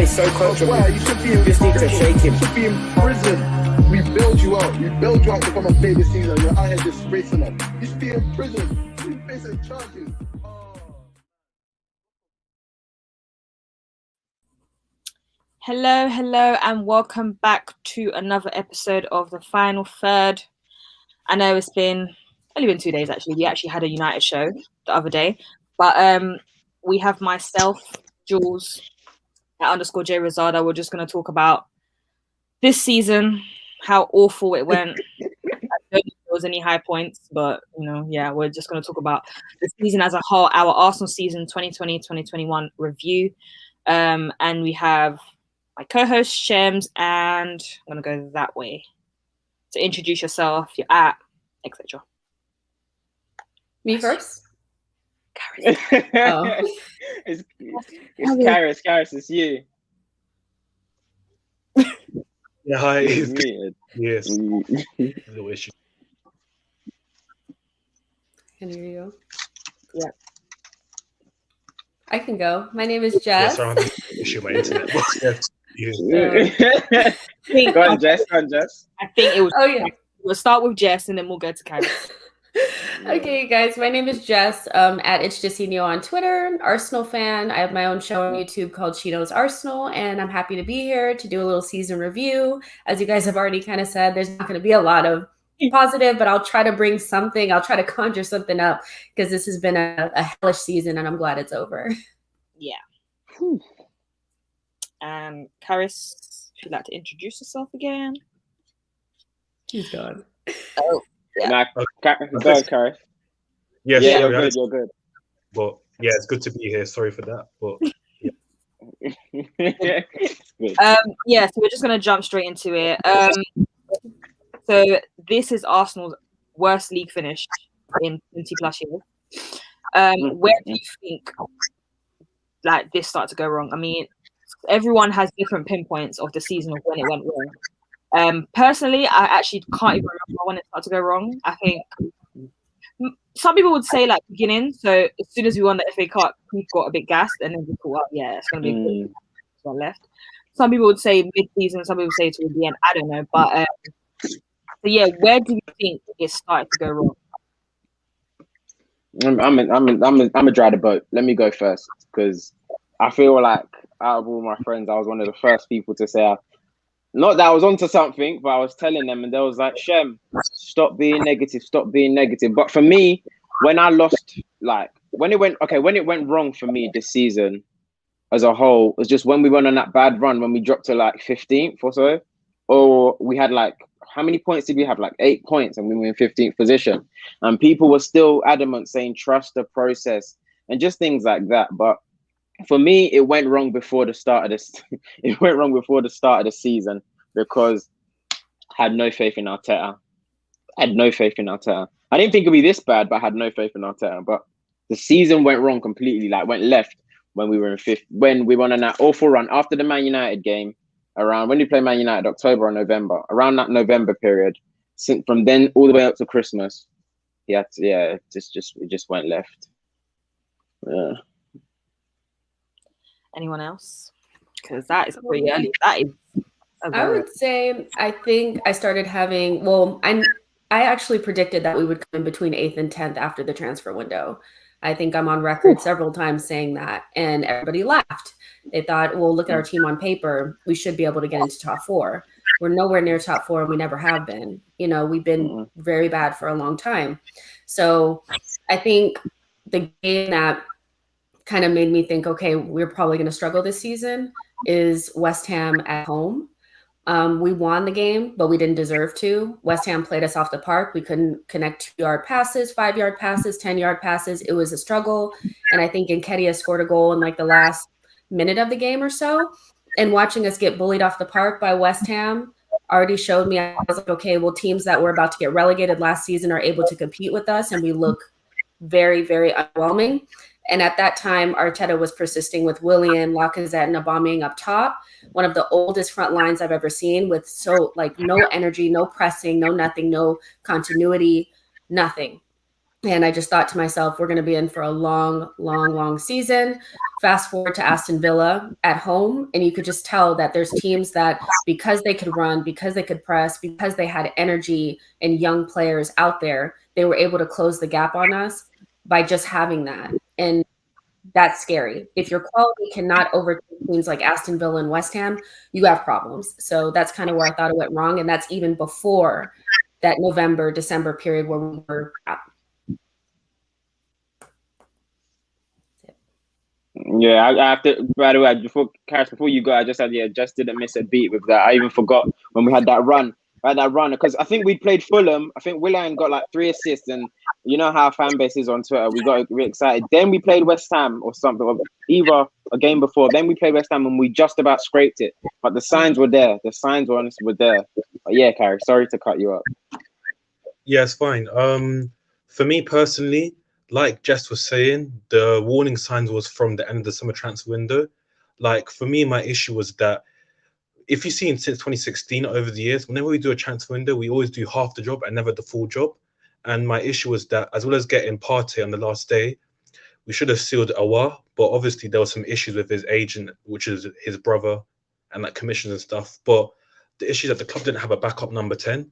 is so coachable. Why? You should be in Just need to shake him. You should be in prison. We bailed you out. We bailed you out to come and play this season. You're out here disgracing us. You should be in prison. You should be facing charges. Hello, and welcome back to another episode of the Final Third. I know it's only been 2 days actually. We actually had a United show the other day, but we have myself, Jules, at _J Rosada. We're just going to talk about this season, how awful it went. I don't think there was any high points, but we're just going to talk about the season as a whole, our Arsenal season 2020-2021 review, and we have my co-host Shems, and I'm going to go that way. So introduce yourself, your app, etc. Me first? Karis. Oh. It's Karis. Karis, it's you. Yeah, hi. It's muted. Yes. No issue. Can you hear you? Yeah. I can go. My name is Jess. Yes, I have an issue with my internet. Go on, Jess. I think it was. Oh, yeah. We'll start with Jess and then we'll go to Karis. Okay, guys. My name is Jess. At It's Justino on Twitter. Arsenal fan. I have my own show on YouTube called She Knows Arsenal, and I'm happy to be here to do a little season review. As you guys have already kind of said, there's not going to be a lot of positive, but I'll try to bring something. I'll try to conjure something up because this has been a hellish season, and I'm glad it's over. Yeah. Karis, would you like to introduce yourself again? He's gone. Oh, yeah. Nah, go on, Karis. Yes, Yeah, you're good. But yeah, it's good to be here. Sorry for that. But yeah. So we're just gonna jump straight into it. So this is Arsenal's worst league finish in 20 plus years. Where do you think this started to go wrong? I mean, everyone has different pinpoints of the season of when it went wrong. Personally, I actually can't even remember when it started to go wrong. I think some people would say beginning. So as soon as we won the FA Cup, we got a bit gassed, and then we thought, it's going to be good. So left. Some people would say mid-season. Some people would say towards the end. I don't know, but so yeah, where do you think it started to go wrong? I'm gonna dry the boat. Let me go first because I feel like out of all my friends, I was one of the first people to say, not that I was onto something, but I was telling them, and they was like, "Shem, stop being negative. But for me, when I lost, when it went wrong for me this season as a whole, was just when we went on that bad run when we dropped to 15th or so, or we had how many points did we have? 8 points, and we were in 15th position, and people were still adamant saying trust the process and just things like that, but. For me, it went wrong before the start of this. It went wrong before the start of the season because I had no faith in Arteta. I didn't think it'd be this bad, but I had no faith in Arteta. But the season went wrong completely. Went left when we were in fifth. When we went on that awful run after the Man United game, around when we played Man United, October or November, around that November period. From then all the way up to Christmas, it just went left. Yeah. Anyone else? Because that is pretty early. That is. I would say I think I started having. I actually predicted that we would come in between 8th and 10th after the transfer window. I think I'm on record several times saying that, and everybody laughed. They thought, "Well, look at our team on paper. We should be able to get into top 4. We're nowhere near top 4, and we never have been. We've been very bad for a long time." So I think the game that kind of made me think, okay, we're probably going to struggle this season is West Ham at home. We won the game, but we didn't deserve to. West Ham played us off the park. We couldn't connect 2-yard passes, 5-yard passes, 10-yard passes. It was a struggle. And I think Nketiah scored a goal in the last minute of the game or so. And watching us get bullied off the park by West Ham already showed me, I was like, okay, well, teams that were about to get relegated last season are able to compete with us, and we look very, very underwhelming. And at that time, Arteta was persisting with Willian, Lacazette, and Aubameyang up top. One of the oldest front lines I've ever seen with no energy, no pressing, no nothing, no continuity, nothing. And I just thought to myself, we're going to be in for a long, long, long season. Fast forward to Aston Villa at home, and you could just tell that there's teams that, because they could run, because they could press, because they had energy and young players out there, they were able to close the gap on us by just having that. And that's scary. If your quality cannot overtake teams like Aston Villa and West Ham, you have problems. So that's kind of where I thought it went wrong. And that's even before that November, December period where we were Yeah, I have to. By the way, before you go, I just didn't miss a beat with that. I even forgot when we had that run, because I think we played Fulham. I think Willian got like 3 assists, and you know how fan base is on Twitter. We got really excited. Then we played West Ham or something, or either a game before. Then we played West Ham, and we just about scraped it. But the signs were there. The signs were there. But yeah, Carrie, sorry to cut you up. Yeah, it's fine. For me personally, like Jess was saying, the warning signs was from the end of the summer transfer window. Like for me, my issue was that if you've seen since 2016 over the years, whenever we do a transfer window, we always do half the job and never the full job. And my issue was that as well as getting Partey on the last day, we should have sealed Awa, but obviously there were some issues with his agent, which is his brother, and like commissions and stuff. But the issue is that the club didn't have a backup number 10.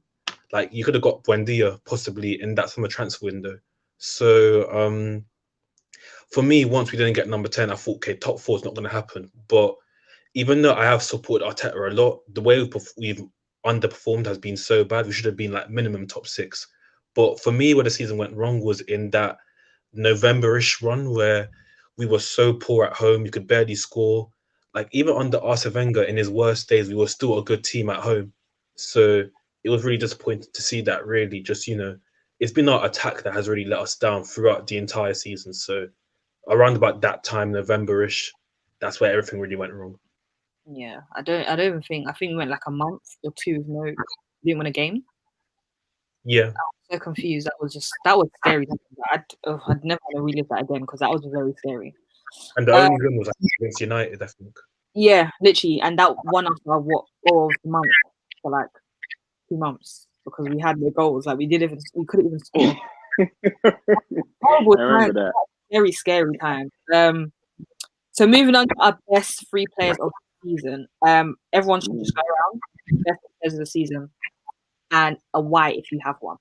Like you could have got Buendia possibly in that summer transfer window. So for me, once we didn't get number 10, I thought, okay, top 4 is not going to happen. But even though I have supported Arteta a lot, the way we've underperformed has been so bad. We should have been like minimum top 6. But for me, where the season went wrong was in that November-ish run where we were so poor at home, you could barely score. Like even under Arsene Wenger in his worst days, we were still a good team at home. So it was really disappointing to see that really just, it's been our attack that has really let us down throughout the entire season. So around about that time, November-ish, that's where everything really went wrong. Yeah, I don't even think. I think we went like a month or 2 with didn't win a game. Yeah. I was so confused. That was scary. I'd never want to relive that again because that was very scary. And the only win was against United, I think. Yeah, literally. And that one after 4 months for like 2 months because we had no goals. Like we couldn't even score. Horrible I remember time. that. Very scary time. So moving on to our best 3 players of the season. Everyone should just go around best players of the season and a why if you have one.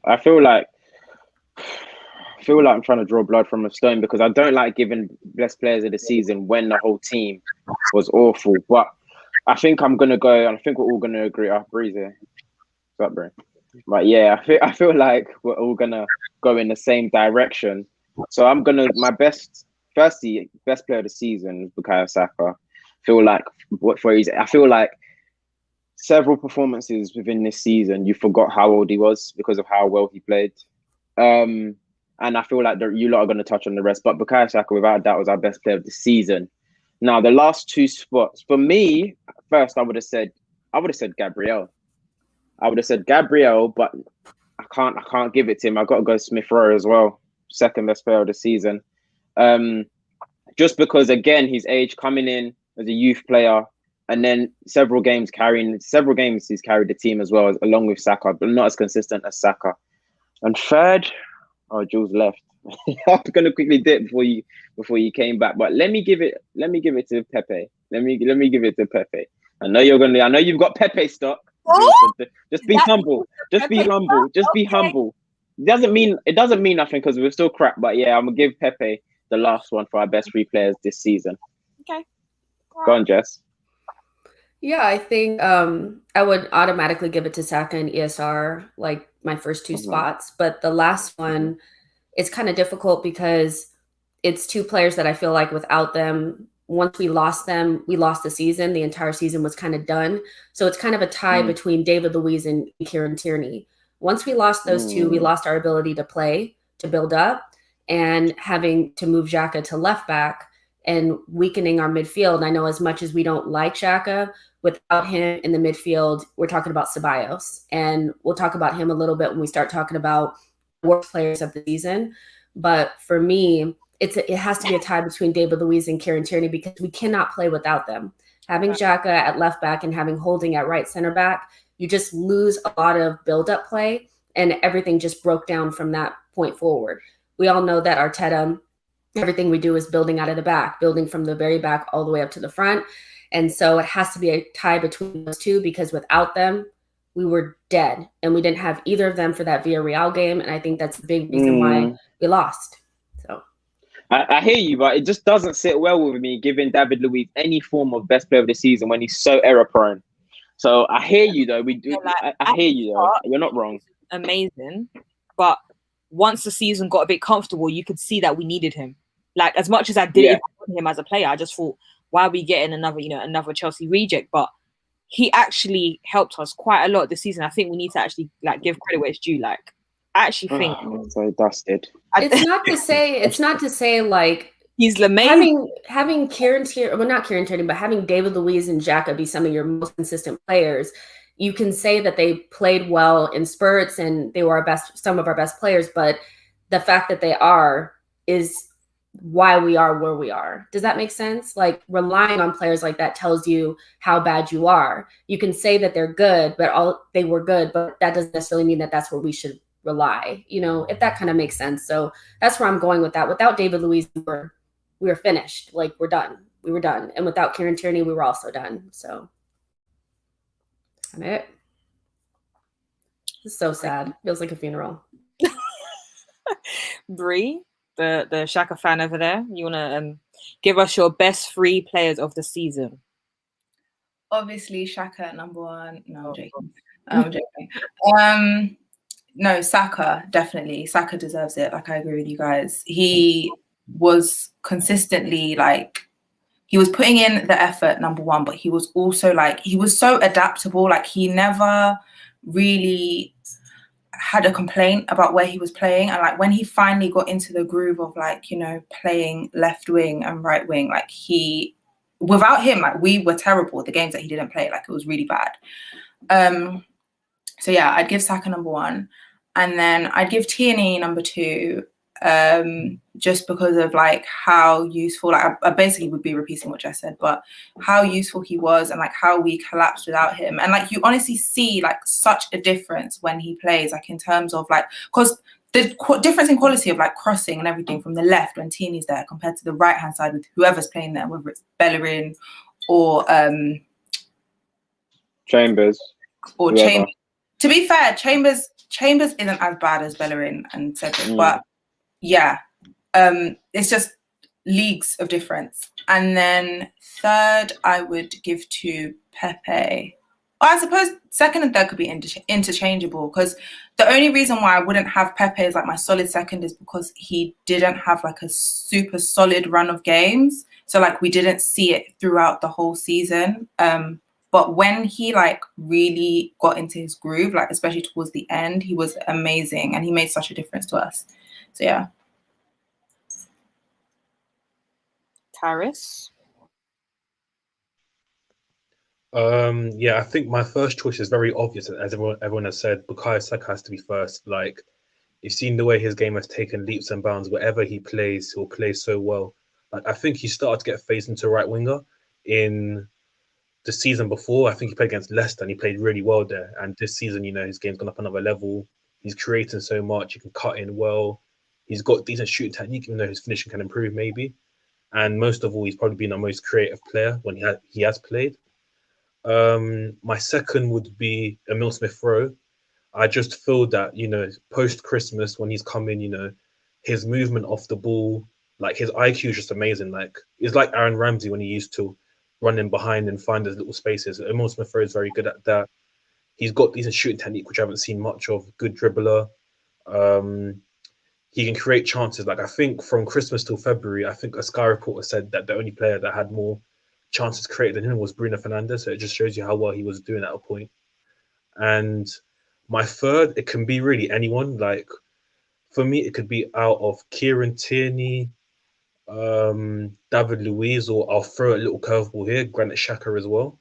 I feel like I'm trying to draw blood from a stone because I don't like giving best players of the season when the whole team was awful. But I think I'm gonna go, and I think we're all gonna agree. Breezy, what's up, bro? But yeah, I feel like we're all gonna go in the same direction. So I'm gonna best player of the season is Bukayo Saka. I feel like several performances within this season, you forgot how old he was because of how well he played. And I feel like you lot are going to touch on the rest, but Bukayo Saka, without doubt, was our best player of the season. Now, the last 2 spots for me, first I would have said Gabriel. But I can't give it to him. I've got to go Smith Rowe as well, second best player of the season. Just because again, his age coming in as a youth player. And then several games he's carried the team as well, along with Saka, but not as consistent as Saka. And third, Jules left. I'm gonna quickly dip before you came back, but let me give it to Pepe. Let me give it to Pepe. I know you've got Pepe stock. Oh, just be humble. Just be humble. Just be humble. It doesn't mean nothing because we're still crap. But yeah, I'm gonna give Pepe the last one for our best 3 players this season. Okay. Go on, Jess. Yeah, I think I would automatically give it to Saka and ESR, like my first 2 spots. But the last one, it's kind of difficult because it's 2 players that I feel like without them, once we lost them, we lost the season. The entire season was kind of done. So it's kind of a tie between David Luiz and Kieran Tierney. Once we lost those 2, we lost our ability to play, to build up, and having to move Xhaka to left back and weakening our midfield. I know as much as we don't like Xhaka, without him in the midfield, we're talking about Ceballos. And we'll talk about him a little bit when we start talking about worst players of the season. But for me, it has to be a tie between David Luiz and Kieran Tierney because we cannot play without them. Having Xhaka at left back and having Holding at right center back, you just lose a lot of build-up play. and everything just broke down from that point forward. We all know that Arteta, everything we do is building out of the back, building from the very back all the way up to the front. And so it has to be a tie between those two, because without them, we were dead, and we didn't have either of them for that Villarreal game. And I think that's the big reason why we lost. So I hear you, but it just doesn't sit well with me giving David Luiz any form of best player of the season when he's so error prone. So I hear you though. I hear you though. You're not wrong. Amazing, but once the season got a bit comfortable, you could see that we needed him. Like, as much as I didn't want him as a player, I just thought, why are we getting another Chelsea reject? But he actually helped us quite a lot this season. I think we need to actually give credit where it's due. Like, I actually think so dusted. It's not to say like he's amazing. Having Kieran Tierney, well, not Kieran Tierney, but having David Luiz and Xhaka be some of your most consistent players, you can say that they played well in spurts and they were some of our best players. But the fact that they are is why we are where we are. Does that make sense? Like, relying on players like that tells you how bad you are. You can say that they're good, but they were good, but that doesn't necessarily mean that that's where we should rely, if that kind of makes sense. So that's where I'm going with that. Without David Luiz, we were finished. Like, we're done. We were done. And without Kieran Tierney, we were also done. So that's it. It's so sad. Feels like a funeral. Bree, the Xhaka fan over there, you want to give us your best 3 players of the season? Obviously, Xhaka number 1. No, I'm joking. No, Saka, definitely. Saka deserves it. Like, I agree with you guys. He was consistently, he was putting in the effort, number 1, but he was also, he was so adaptable. Like, he never really had a complaint about where he was playing. And, when he finally got into the groove of, playing left wing and right wing, without him, we were terrible. The games that he didn't play, it was really bad. So, yeah, I'd give Saka number 1. And then I'd give Tierney number 2, just because of how useful, I basically would be repeating what Jess said, but how useful he was and how we collapsed without him. And you honestly see such a difference when he plays, in terms of because the difference in quality of crossing and everything from the left when Tierney's there compared to the right hand side with whoever's playing there, whether it's Bellerin or Chambers. Or Chambers. To be fair, Chambers isn't as bad as Bellerin and Cedric, but yeah, it's just leagues of difference. And then 3rd, I would give to Pepe. I suppose 2nd and 3rd could be interchangeable, because the only reason why I wouldn't have Pepe as my solid 2nd is because he didn't have a super solid run of games. So we didn't see it throughout the whole season. But when he really got into his groove, especially towards the end, he was amazing and he made such a difference to us. So yeah. Taris? Yeah, I think my first choice is very obvious, as everyone has said. Bukayo Saka has to be first. You've seen the way his game has taken leaps and bounds. Wherever he plays, he'll play so well. I think he started to get phased into right winger in the season before. I think he played against Leicester and he played really well there. And this season, his game's gone up another level. He's creating so much. He can cut in well. He's got decent shooting technique, even though his finishing can improve maybe. And most of all, he's probably been our most creative player when he has played. My second would be Emile Smith-Rowe. I just feel that, post-Christmas when he's come in, his movement off the ball, his IQ is just amazing. It's like Aaron Ramsey when he used to run in behind and find those little spaces. Emile Smith-Rowe is very good at that. He's got decent shooting technique, which I haven't seen much of. Good dribbler. He can create chances. I think from Christmas till February, I think a Sky reporter said that the only player that had more chances created than him was Bruno Fernandes. So it just shows you how well he was doing at a point. And my third, it can be really anyone. For me, it could be out of Kieran Tierney, David Luiz, or I'll throw a little curveball here, Granit Xhaka as well.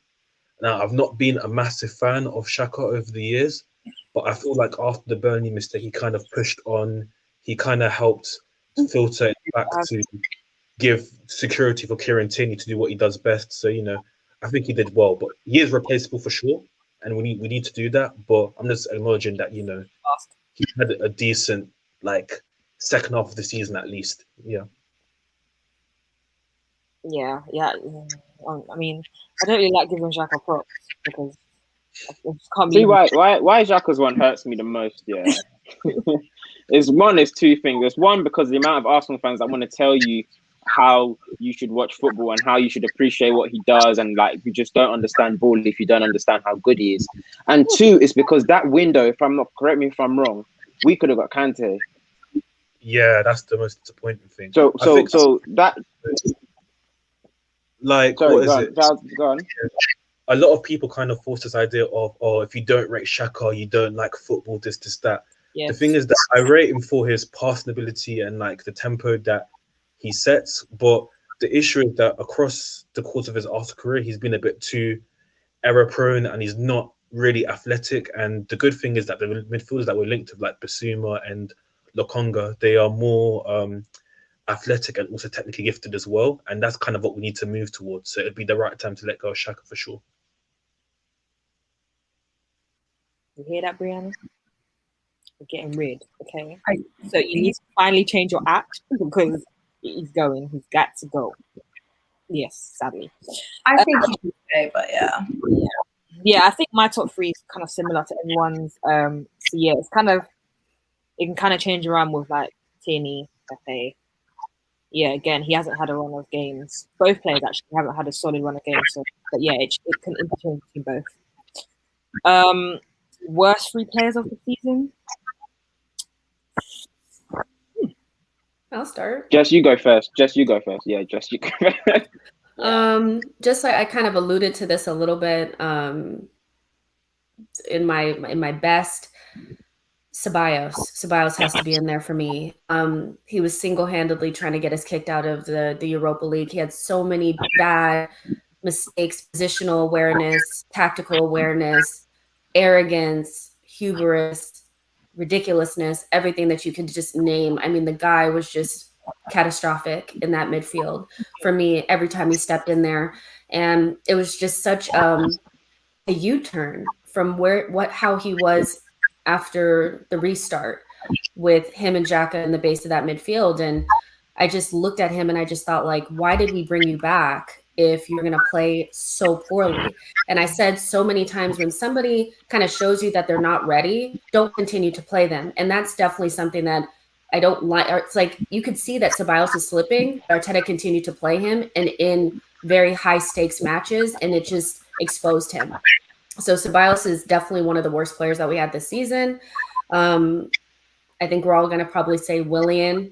Now, I've not been a massive fan of Xhaka over the years, but I feel after the Burnley mistake, he kind of pushed on. He kind of helped filter it back to give security for Kieran Tierney to do what he does best. So, I think he did well, but he is replaceable for sure. And we need to do that. But I'm just acknowledging that, he had a decent like second half of the season at least. Yeah. Yeah. I mean, I don't really like giving Xhaka props because I just can't See believe. why Xhaka's one hurts me the most. Yeah, it's two things. There's one because the amount of Arsenal fans that want to tell you how you should watch football and how you should appreciate what he does, and like you just don't understand ball if you don't understand how good he is. And two is because that window, if I'm not, correct me if I'm wrong, we could have got Kante. Yeah, that's the most disappointing thing. So that. Like, Sorry, what is it? Go on. A lot of people kind of force this idea of, oh, if you don't rate Xhaka, you don't like football, this, that. Yes. The thing is that I rate him for his passing ability and like the tempo that he sets. But the issue is that across the course of his Arsenal career, he's been a bit too error prone and he's not really athletic. And the good thing is that the midfielders that were linked to like Basuma and Lokonga, they are more athletic and also technically gifted as well. And that's kind of what we need to move towards. So it'd be the right time to let go of Xhaka for sure. You hear that, Brianna? We're getting rid, okay? So you need to finally change your act because he's going. He's got to go. Yes, sadly. I think he should stay, but yeah. Yeah, I think my top three is kind of similar to everyone's. So yeah, it's kind of, it can kind of change around with like Tierney, Pepe. Yeah, again, he hasn't had a run of games. Both players actually haven't had a solid run of games. So, but yeah, it can interchange between both. Worst three players of the season. I'll start. Jess, you go first. Yeah, Jess, you go first. Just like I kind of alluded to this a little bit in my best. Ceballos has to be in there for me. He was single-handedly trying to get us kicked out of the Europa League. He had so many bad mistakes, positional awareness, tactical awareness, arrogance, hubris, ridiculousness, everything that you could just name. I mean, the guy was just catastrophic in that midfield for me every time he stepped in there. And it was just such a U-turn from how he was after the restart with him and Xhaka in the base of that midfield. And I just looked at him and I just thought, like, why did we bring you back if you're going to play so poorly? And I said so many times, when somebody kind of shows you that they're not ready, don't continue to play them. And that's definitely something that I don't like. It's like you could see that Ceballos is slipping. Arteta continued to play him and in very high stakes matches, and it just exposed him. So Ceballos is definitely one of the worst players that we had this season. I think we're all going to probably say Willian.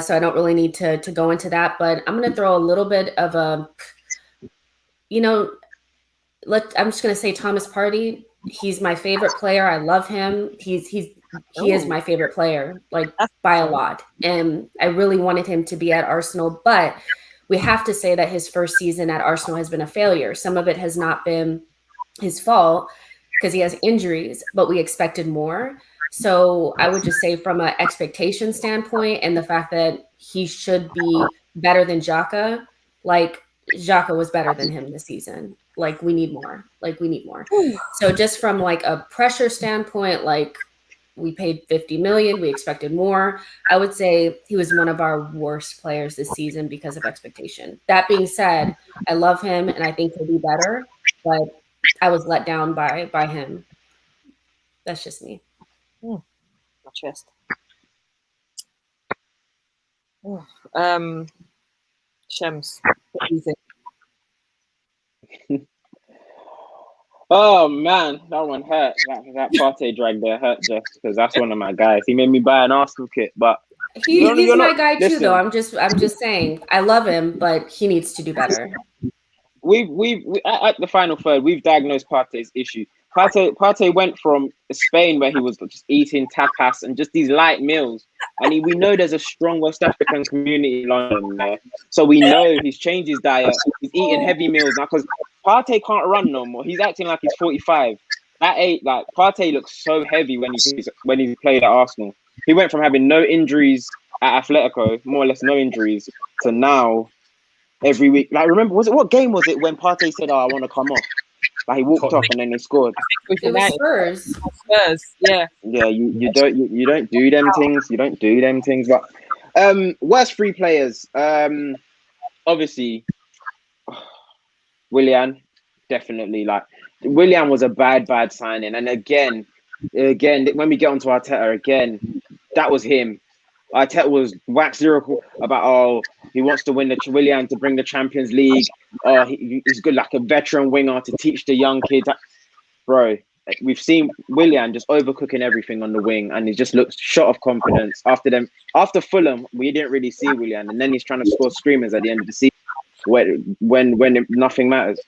So I don't really need to go into that, but I'm going to throw a little bit of a, I'm just going to say Thomas Partey. He's my favorite player. I love him. He is my favorite player, like by a lot. And I really wanted him to be at Arsenal, but we have to say that his first season at Arsenal has been a failure. Some of it has not been his fault because he has injuries, but we expected more. So I would just say from an expectation standpoint and the fact that he should be better than Xhaka, like Xhaka was better than him this season. Like we need more. So just from like a pressure standpoint, like we paid 50 million, we expected more. I would say he was one of our worst players this season because of expectation. That being said, I love him and I think he'll be better, but I was let down by him. That's just me. My chest. Shems, what do you think? Oh man, that one hurt. That Partey drag there hurt, just because that's one of my guys. He made me buy an Arsenal kit, but he's my guy too. Though I'm just saying, I love him, but he needs to do better. We at the final third, we've diagnosed Partey's issue. Partey went from Spain where he was just eating tapas and just these light meals, and we know there's a strong West African community in London there, so we know he's changed his diet. He's eating heavy meals now because Partey can't run no more. He's acting like he's 45. Partey looks so heavy when he played at Arsenal. He went from having no injuries at Atletico, more or less no injuries, to now every week. Like, remember, what game was it when Partey said, "Oh, I want to come off"? Like he walked off and then they scored. It was Spurs. Spurs, yeah. Yeah, you don't do them things. You don't do them things. But worst three players. Obviously, Willian, definitely. Like Willian was a bad signing, and again, when we get onto Arteta again, that was him. Arteta was wax lyrical about he wants to win the Willian to bring the Champions League. He's good like a veteran winger to teach the young kids. Bro, we've seen Willian just overcooking everything on the wing, and he just looks short of confidence. After Fulham, we didn't really see Willian, and then he's trying to score screamers at the end of the season when nothing matters.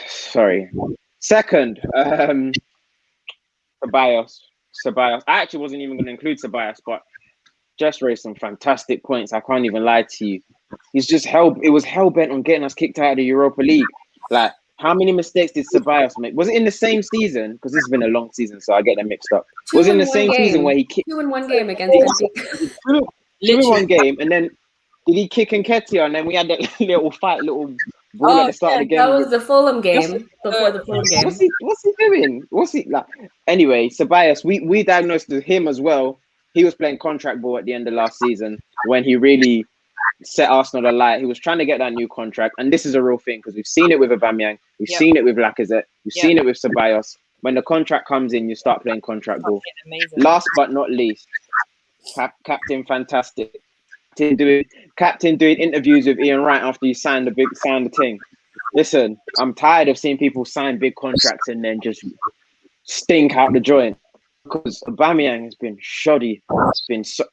Sorry. Second, Ceballos. I actually wasn't even going to include Ceballos, but just raised some fantastic points. I can't even lie to you. It was hell bent on getting us kicked out of the Europa League. Like, how many mistakes did Ceballos make? Was it in the same season? Because this has been a long season, so I get them mixed up. Was it in the same season where he kicked 2 in 1 game against Benfica? 2 in 1 game, and then did he kick Nketiah? And then we had that little brawl at the start of the game. That was the Fulham game before the Fulham game. What's he doing? What's he like? Anyway, Ceballos, we diagnosed him as well. He was playing contract ball at the end of last season when he really set Arsenal alight. He was trying to get that new contract, and this is a real thing because we've seen it with Aubameyang, we've seen it with Lacazette, we've seen it with Ceballos. When the contract comes in, you start playing contract ball. Last but not least, Captain Fantastic. Captain doing interviews with Ian Wright after you signed the thing. Listen, I'm tired of seeing people sign big contracts and then just stink out the joint. Because Aubameyang has been shoddy.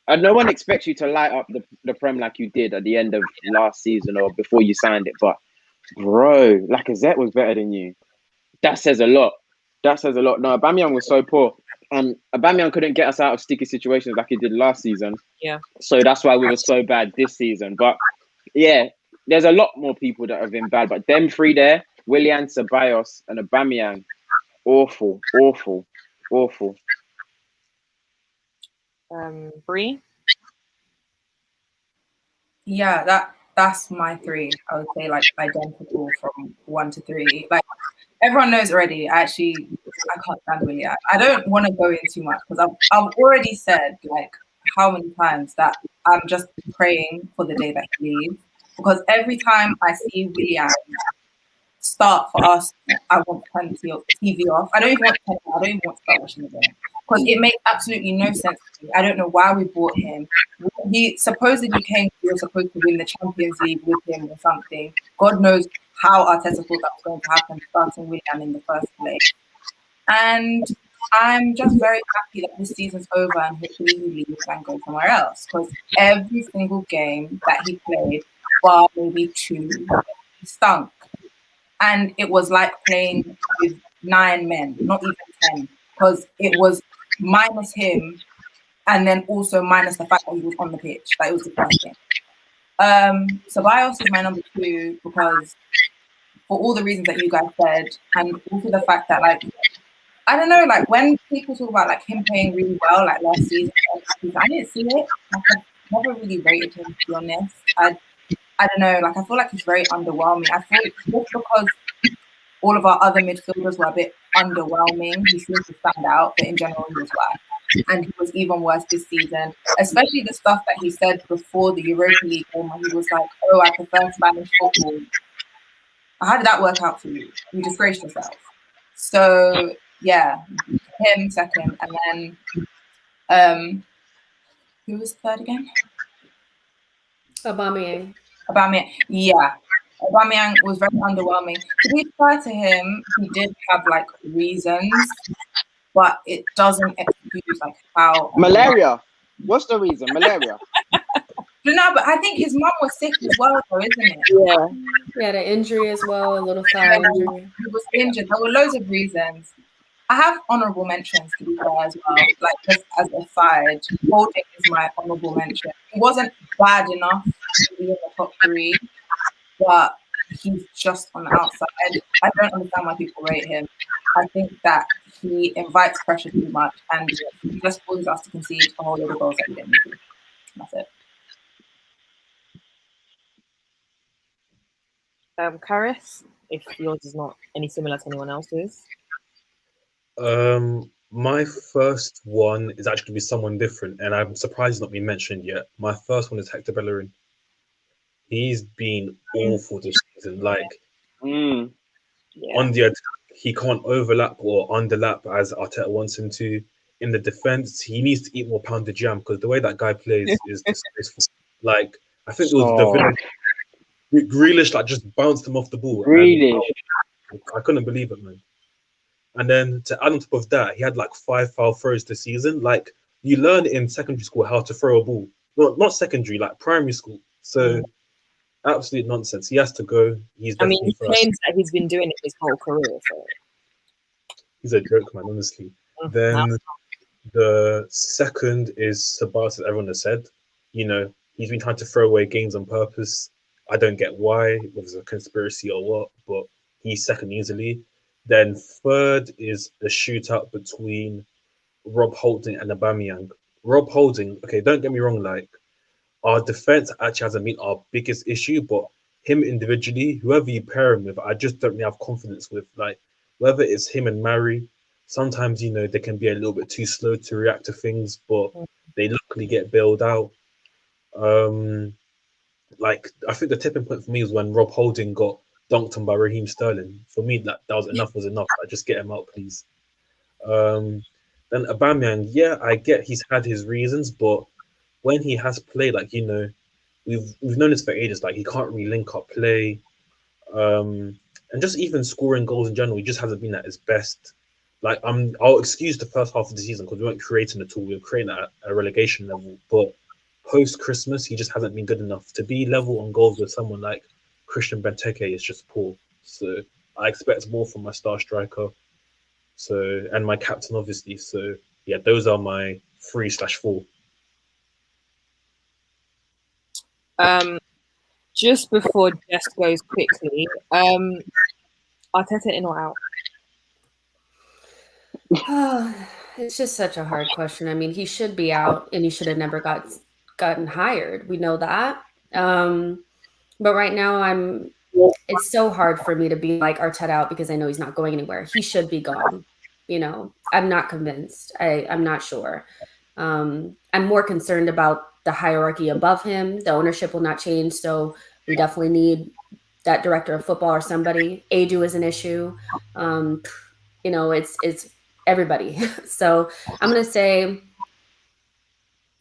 No one expects you to light up the Prem like you did at the end of last season or before you signed it. But bro, Lacazette was better than you. That says a lot. No, Aubameyang was so poor. And Aubameyang couldn't get us out of sticky situations like he did last season. Yeah. So that's why we were so bad this season. But yeah, there's a lot more people that have been bad. But them three there, Willian, Ceballos, and Aubameyang, awful. Bree? Yeah, that's my three. I would say like identical from 1 to 3. Like everyone knows already. I can't stand Willian. I don't want to go in too much because I've already said like how many times that I'm just praying for the day that he leaves. Because every time I see Willian start for us, I want to turn the TV off. I don't even want to start watching the game. Because it makes absolutely no sense to me. I don't know why we bought him. He supposedly we were supposed to win the Champions League with him or something. God knows how Arteta thought that was going to happen, starting Willian in the first place. And I'm just very happy that this season's over and hopefully he leaves and goes somewhere else. Because every single game that he played, bar maybe 2, he stunk. And it was like playing with 9 men, not even 10. Because it was minus him and then also minus the fact that he was on the pitch. That it was depressing. Ceballos is my number 2 because for all the reasons that you guys said, and also the fact that like I don't know, like when people talk about like him playing really well, like last season, I didn't see it. Like, I never really rated him, to be honest. I don't know, like I feel like he's very underwhelming. I feel just because all of our other midfielders were a bit underwhelming. He seemed to stand out, but in general, he was worse. And he was even worse this season, especially the stuff that he said before the Europa League game when he was like, oh, I prefer Spanish football. How did that work out for you? You disgraced yourself. So, yeah, him second. And then, who was third again? Aubameyang. Yeah. Aubameyang was very underwhelming. To be fair to him, he did have like reasons, but it doesn't excuse like how malaria. What's the reason? Malaria. No, but I think his mum was sick as well, though, isn't it? Yeah. He had an injury as well, a little thigh injury. He was injured. There were loads of reasons. I have honourable mentions to be fair as well. Like just as a side, Holding is my honourable mention. He wasn't bad enough to be in the top 3, but he's just on the outside. I don't understand why people rate him. I think that he invites pressure too much and he just causes us to concede a whole lot of goals that we didn't need to. That's it. Caris? if yours is not any similar to anyone else's. My first one is actually be someone different, and I'm surprised it's not been mentioned yet. My first one is Hector Bellerin. He's been awful this season. Like Mm. Yeah. on the attack, he can't overlap or underlap as Arteta wants him to. In the defense, he needs to eat more pounded jam because the way that guy plays is disgraceful. Like I think it was the Oh, Grealish like just bounced him off the ball, and really? I couldn't believe it, man. And then to add on top of that, he had like 5 foul throws this season. Like you learn in secondary school how to throw a ball. Well, not secondary, like primary school. So absolute nonsense. He has to go. He's I mean, definitely he first. claims that he's been doing it his whole career. So He's a joke, man, honestly. now, Then the second is Sabas, as everyone has said. You know, he's been trying to throw away games on purpose. I don't get why, whether it's a conspiracy or what, but he's second easily. Then third is a shootout between Rob Holding and Aubameyang. Rob Holding, okay, don't get me wrong, like our defense actually hasn't been our biggest issue, but him individually, whoever you pair him with, I just don't really have confidence with. Like whether it's him and Mary, sometimes you know they can be a little bit too slow to react to things, but they luckily get bailed out. Like I think the tipping point for me was when Rob Holding got dunked on by Raheem Sterling. For me, that was enough. Was enough. Like, just get him out, please. Then Aubameyang, yeah, I get he's had his reasons, but when he has played, like you know, we've known this for ages. Like he can't really link up play, and just even scoring goals in general, he just hasn't been at his best. Like I'll excuse the first half of the season because we weren't creating at all. We were creating at a relegation level, but post Christmas, he just hasn't been good enough to be level on goals with someone like Christian Benteke. Is just poor. So I expect more from my star striker. So and my captain, obviously. So yeah, those are my 3/4. Just before Jess goes quickly, Arteta in or out? It's just such a hard question. I mean, he should be out, and he should have never gotten hired. We know that. But right now, it's so hard for me to be like Arteta out because I know he's not going anywhere. He should be gone. You know, I'm not convinced. I'm not sure. I'm more concerned about the hierarchy above him. The ownership will not change, so we definitely need that director of football or somebody. Adu is an issue. You know, it's everybody. So I'm gonna say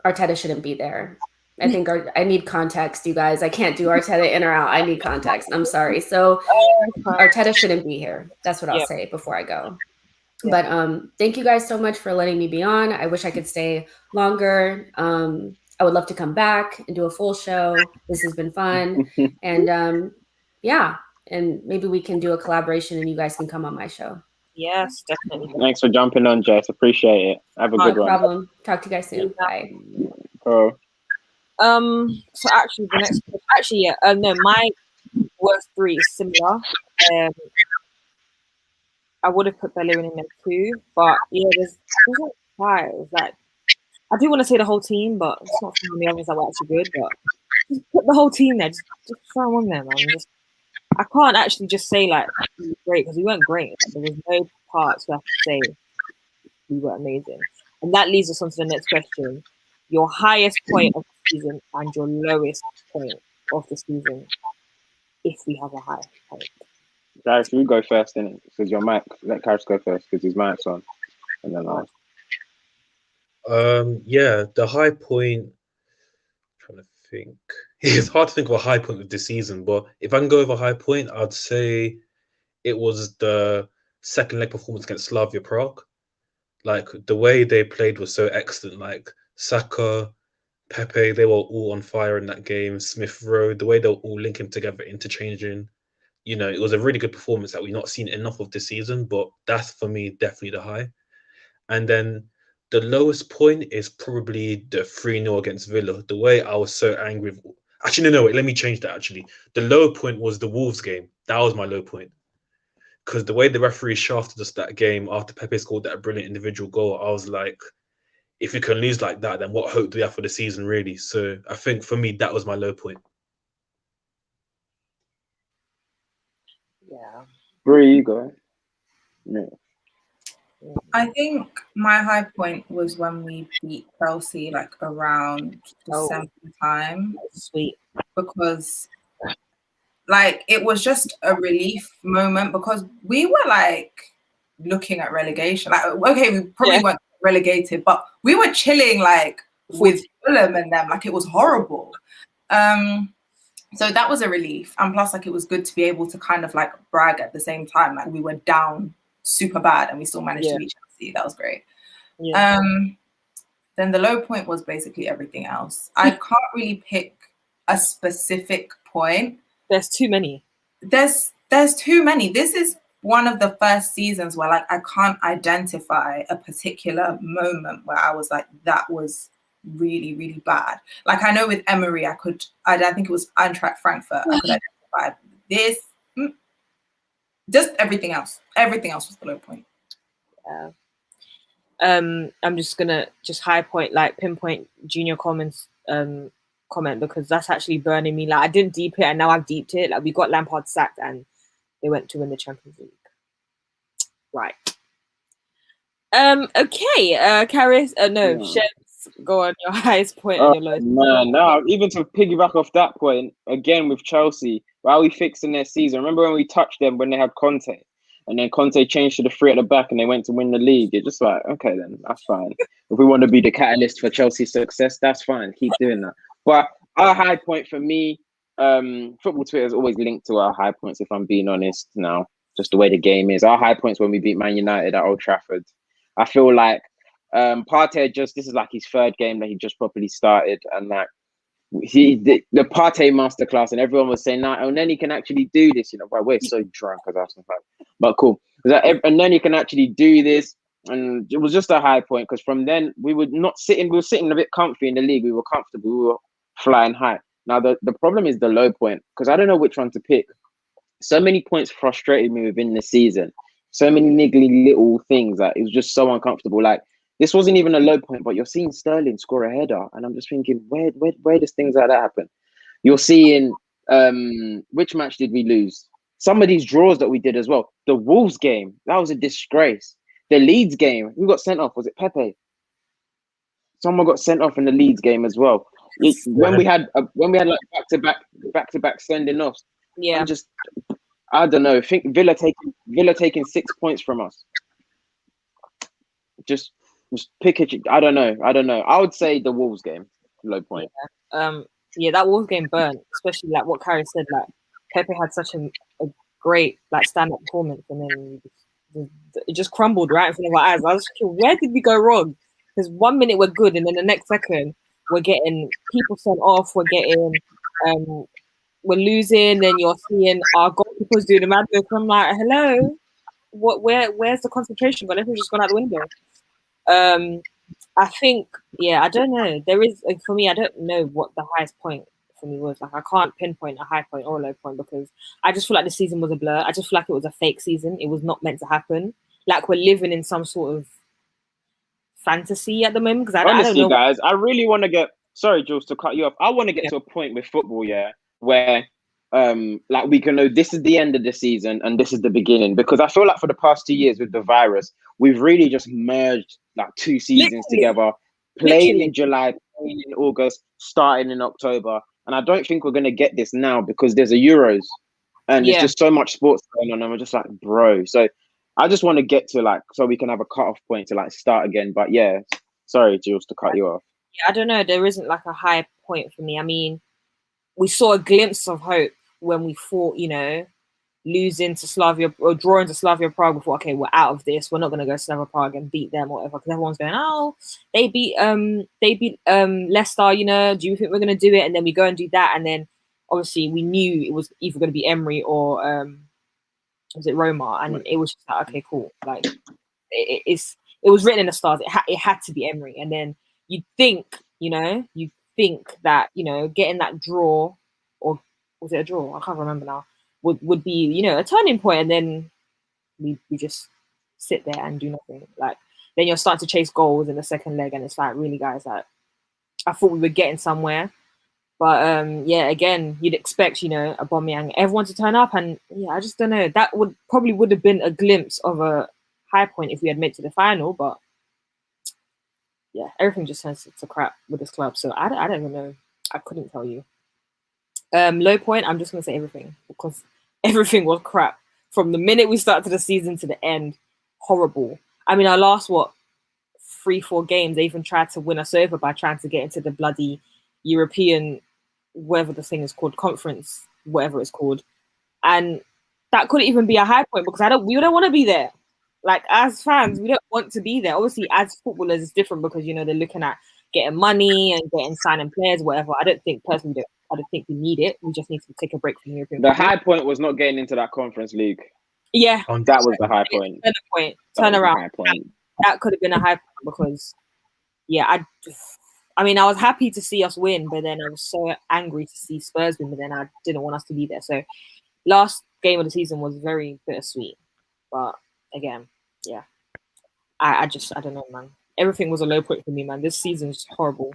Arteta shouldn't be there. I think I need context, you guys. I can't do Arteta in or out. I need context. I'm sorry. So Arteta shouldn't be here. That's what I'll say before I go. But thank you guys so much for letting me be on. I wish I could stay longer. I would love to come back and do a full show. This has been fun. And yeah, and maybe we can do a collaboration and you guys can come on my show. Yes, definitely. Thanks for jumping on, Jess. Appreciate it. Have a good one. No problem. Talk to you guys soon. Bye. Oh. So actually, the next no, my worst three is similar. I would have put Bellerin in there too, but yeah, there's like five. Like I do want to say the whole team, but it's not some of the others that were actually good. But just put the whole team there. Just throw them on there, man. I can't actually just say like we were great because we weren't great. There was no parts where I could say we were amazing. And that leads us on to the next question. Your highest point of the season and your lowest point of the season, if we have a high point. Gareth, you go first, then, because your mic. Let Gareth go first because his mic's on, and then I'll. Yeah, the high point. I'm trying to think. It's hard to think of a high point of this season, but if I can go over a high point, I'd say it was the second leg performance against Slavia Prague. Like the way they played was so excellent. Like Saka, Pepe, they were all on fire in that game. Smith Rowe, the way they were all linking together, interchanging. You know, it was a really good performance that we've not seen enough of this season, but that's for me definitely the high. And then the lowest point is probably the 3-0 against Villa. The way I was so angry. Actually, no, wait, let me change that actually. The low point was the Wolves game. That was my low point. Because the way the referee shafted us that game after Pepe scored that brilliant individual goal, I was like, if you can lose like that, then what hope do we have for the season, really? So I think for me, that was my low point. Yeah. Bree, you go. Yeah. I think my high point was when we beat Chelsea, like around December time, Sweet. because like it was just a relief moment because we were like looking at relegation. Like, okay, we probably weren't relegated, but we were chilling like with Fulham and them. Like it was horrible. So that was a relief, and plus, like it was good to be able to kind of like brag at the same time. Like we were down super bad, and we still managed to beat Chelsea. That was great. Yeah. Then the low point was basically everything else. I can't really pick a specific point. There's too many. There's too many. This is one of the first seasons where like I can't identify a particular moment where I was like, that was really, really bad. Like I know with Emery, I think it was Eintracht Frankfurt. I could identify this. Just everything else. Everything else was the low point. Yeah. I'm just gonna high point, like pinpoint Junior Coleman's comment, because that's actually burning me. Like I didn't deep it, and now I've deeped it. Like we got Lampard sacked, and they went to win the Champions League. Right. Okay. Karis. No. Shebs, go on your highest point and your lowest. Man, no. Even to piggyback off that point again with Chelsea, while we fixing their season. Remember when we touched them when they had Conte, and then Conte changed to the three at the back, and they went to win the league. It's just like, okay, then that's fine. If we want to be the catalyst for Chelsea's success, that's fine. Keep doing that. But our high point for me, football Twitter is always linked to our high points. If I'm being honest, now just the way the game is. Our high points when we beat Man United at Old Trafford. I feel like Partey this is like his third game that he just properly started, and like the Partey masterclass, and everyone was saying, "Nah, and then he can actually do this." You know, well, we're so drunk as Arsenal fans, but cool. And then he can actually do this, and it was just a high point because from then we were not sitting. We were sitting a bit comfy in the league. We were comfortable. We were flying high. Now the problem is the low point, because I don't know which one to pick. So many points frustrated me within the season. So many niggly little things that it was just so uncomfortable. Like this wasn't even a low point, but you're seeing Sterling score a header, and I'm just thinking, where does things like that happen? You're seeing which match did we lose? Some of these draws that we did as well. The Wolves game, that was a disgrace. The Leeds game, who got sent off? Was it Pepe? Someone got sent off in the Leeds game as well. When we had like back to back sending offs. Yeah. I don't know. I think Villa taking 6 points from us. Just pick it. I don't know. I would say the Wolves game, low point. Yeah, that Wolves game burnt, especially like what Carrie said. Like Pepe had such a great like stand-up performance, and then it just crumbled right in front of our eyes. I was thinking, where did we go wrong? Because 1 minute we're good, and then the next second we're getting people sent off. We're losing, then you're seeing our goalkeepers doing the madness. I'm like, hello, where's the concentration gone? Everything's just gone out the window. I think, I don't know. There is, for me, I don't know what the highest point for me was. Like, I can't pinpoint a high point or a low point because I just feel like the season was a blur. I just feel like it was a fake season. It was not meant to happen. Like we're living in some sort of fantasy at the moment. Because honestly, I don't know. Guys, I really want to get. Sorry, Jules, to cut you off. I want to get to a point with football, where like we can know this is the end of the season and this is the beginning, because I feel like for the past 2 years with the virus, we've really just merged like 2 seasons together, playing in July, playing in August, starting in October, and I don't think we're going to get this now because there's a Euros and there's just so much sports going on, and we're just like, bro. So I just want to get to like, so we can have a cut-off point to like start again. But sorry, Jules, to cut you off. I don't know. There isn't like a high point for me. I mean, we saw a glimpse of hope when we thought, losing to Slavia or drawing to Slavia Prague before, okay, we're out of this. We're not going to go to Slavia Prague and beat them or whatever, because everyone's going, oh, they beat Leicester, do you think we're going to do it? And then we go and do that. And then obviously we knew it was either going to be Emery or was it Roma? And it was just like, okay, cool. Like it was written in the stars. It had to be Emery. And then you'd think that, getting that draw, or was it a draw? I can't remember now, would be, a turning point, and then we just sit there and do nothing. Like, then you're starting to chase goals in the second leg, and it's like, really, guys, like, I thought we were getting somewhere. But yeah, again, you'd expect, you know, Aubameyang, everyone to turn up, and yeah, I just don't know. That would have been a glimpse of a high point if we had made it to the final, but yeah, everything just turns to crap with this club. So I don't even know. I couldn't tell you. Low point, I'm just gonna say everything, because everything was crap from the minute we started the season to the end. Horrible. I mean, our last 3-4 games, they even tried to win us over by trying to get into the bloody European, whatever the thing is called, conference, whatever it's called, and that couldn't even be a high point because we don't want to be there. Like, as fans, we don't want to be there. Obviously, as footballers, it's different because, you know, they're looking at getting money and getting signing players, whatever. I don't think we need it. We just need to take a break from European The football. high point was not getting into that Conference League. Yeah, that was the high point. Turn around. That could have been a high point because, yeah, I mean, I was happy to see us win, but then I was so angry to see Spurs win, but then I didn't want us to be there. So last game of the season was very bittersweet. But again, yeah, I don't know, man. Everything was a low point for me, man. This season's horrible.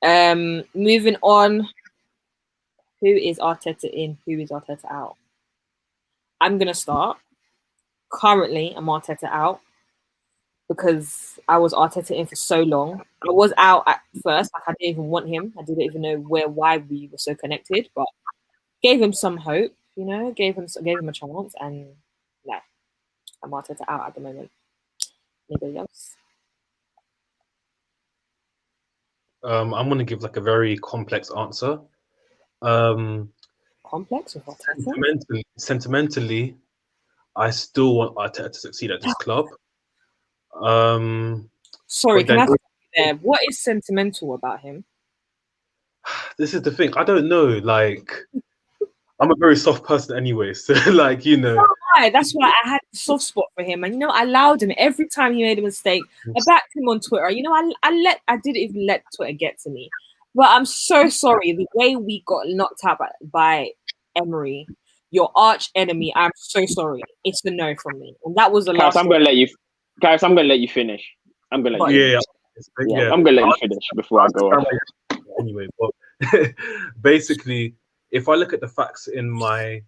Moving on. Who is Arteta in? Who is Arteta out? I'm going to start. Currently, I'm Arteta out because I was Arteta in for so long. I was out at first. Like, I didn't even want him. I didn't even know why we were so connected, but gave him some hope, you know, gave him a chance, and no, I'm Arteta out at the moment. Anybody else? I'm going to give like a very complex answer. Complex or Arteta? Sentimentally, I still want Arteta to succeed at this club. Sorry, can I stop you there? What is sentimental about him? This is the thing. I don't know. Like, I'm a very soft person anyway, so like, you know. That's why I had a soft spot for him, and you know, I allowed him every time he made a mistake. I backed him on Twitter. You know, I didn't even let Twitter get to me. But I'm so sorry the way we got knocked out by Emery, your arch enemy. I'm so sorry. It's a no from me, and that was the last. I'm gonna let you finish. I'm gonna let you. Yeah. I'm gonna let you finish before I go off. Anyway, but basically, if I look at the facts in my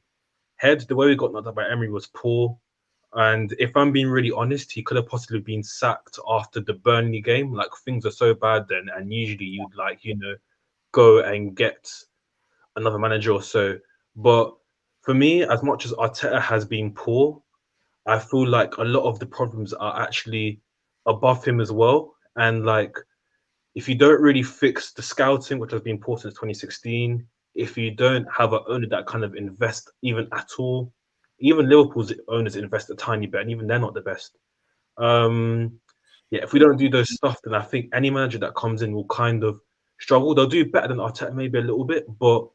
head, the way we got knocked out by Emery was poor. And if I'm being really honest, he could have possibly been sacked after the Burnley game. Like, things are so bad then, and usually you'd, like, you know, go and get another manager or so. But for me, as much as Arteta has been poor, I feel like a lot of the problems are actually above him as well. And like, if you don't really fix the scouting, which has been poor since 2016, if you don't have an owner that kind of invest even at all, even Liverpool's owners invest a tiny bit, and even they're not the best. If we don't do those stuff, then I think any manager that comes in will kind of struggle. They'll do better than Arteta maybe a little bit, but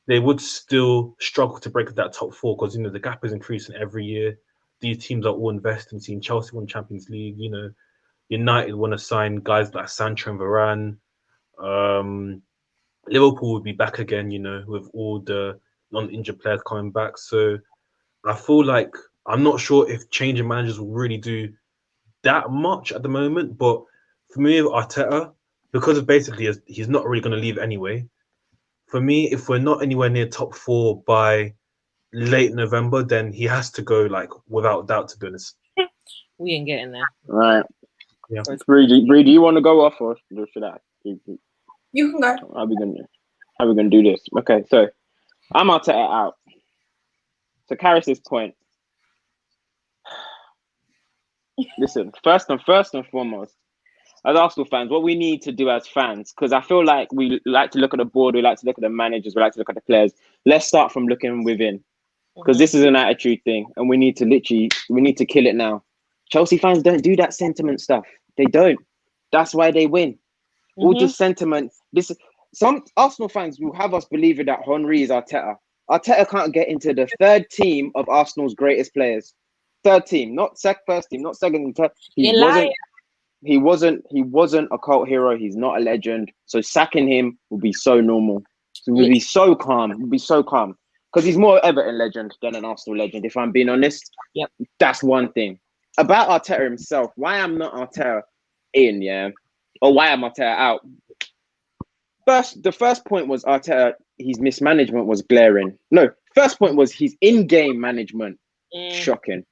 they would still struggle to break that top four because, you know, the gap is increasing every year. These teams are all investing. Seeing Chelsea won Champions League, you know, United want to sign guys like Sancho and Varane. Liverpool will be back again, you know, with all the non-injured players coming back. So I feel like I'm not sure if changing managers will really do that much at the moment. But for me, Arteta, because of basically he's not really going to leave anyway. For me, if we're not anywhere near top four by late November, then he has to go, like, without doubt, to be honest. We ain't getting there. Right. Yeah. Bree, do you want to go off or should I? You can go. How are we gonna do this? Okay, so I'm Arteta out. To Karis's point, listen, first and foremost, as Arsenal fans, what we need to do as fans, because I feel like we like to look at the board, we like to look at the managers, we like to look at the players. Let's start from looking within, because this is an attitude thing, and we need to kill it now. Chelsea fans don't do that sentiment stuff. They don't. That's why they win. All this sentiment. Some Arsenal fans will have us believing that Henry is Arteta. Arteta can't get into the third team of Arsenal's greatest players. Third team, not first team, not second team. He wasn't a cult hero. He's not a legend. So sacking him will be so normal. So we'll be so calm. We'll be so calm. Because he's more Everton legend than an Arsenal legend, if I'm being honest. Yep. That's one thing. About Arteta himself, why I'm not Arteta in, yeah? Or why I'm Arteta out? the first point was Arteta. His mismanagement was glaring. No, first point was his in-game management. Shocking.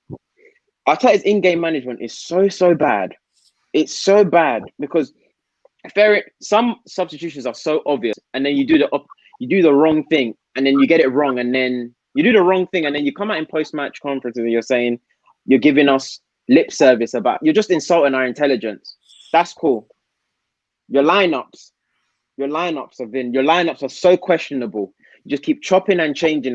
Arteta's in-game management is so bad. It's so bad because some substitutions are so obvious, and then you do the wrong thing, and then you get it wrong, and then you do the wrong thing, and then you come out in post-match conferences and you're saying you're giving us lip service about you're just insulting our intelligence. That's cool. Your lineups are so questionable. You just keep chopping and changing,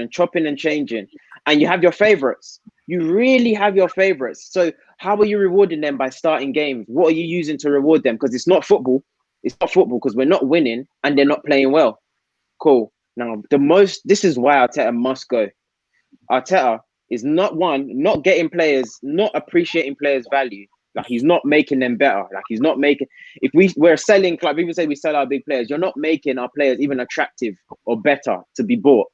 and you have your favorites. You really have your favorites. So how are you rewarding them by starting games? What are you using to reward them? Because it's not football. It's not football because we're not winning and they're not playing well. Cool. Now, this is why Arteta must go. Arteta is not getting players, not appreciating players' value. Like, he's not making them better. Like, he's not making... If we're selling... Like, people say we sell our big players. You're not making our players even attractive or better to be bought.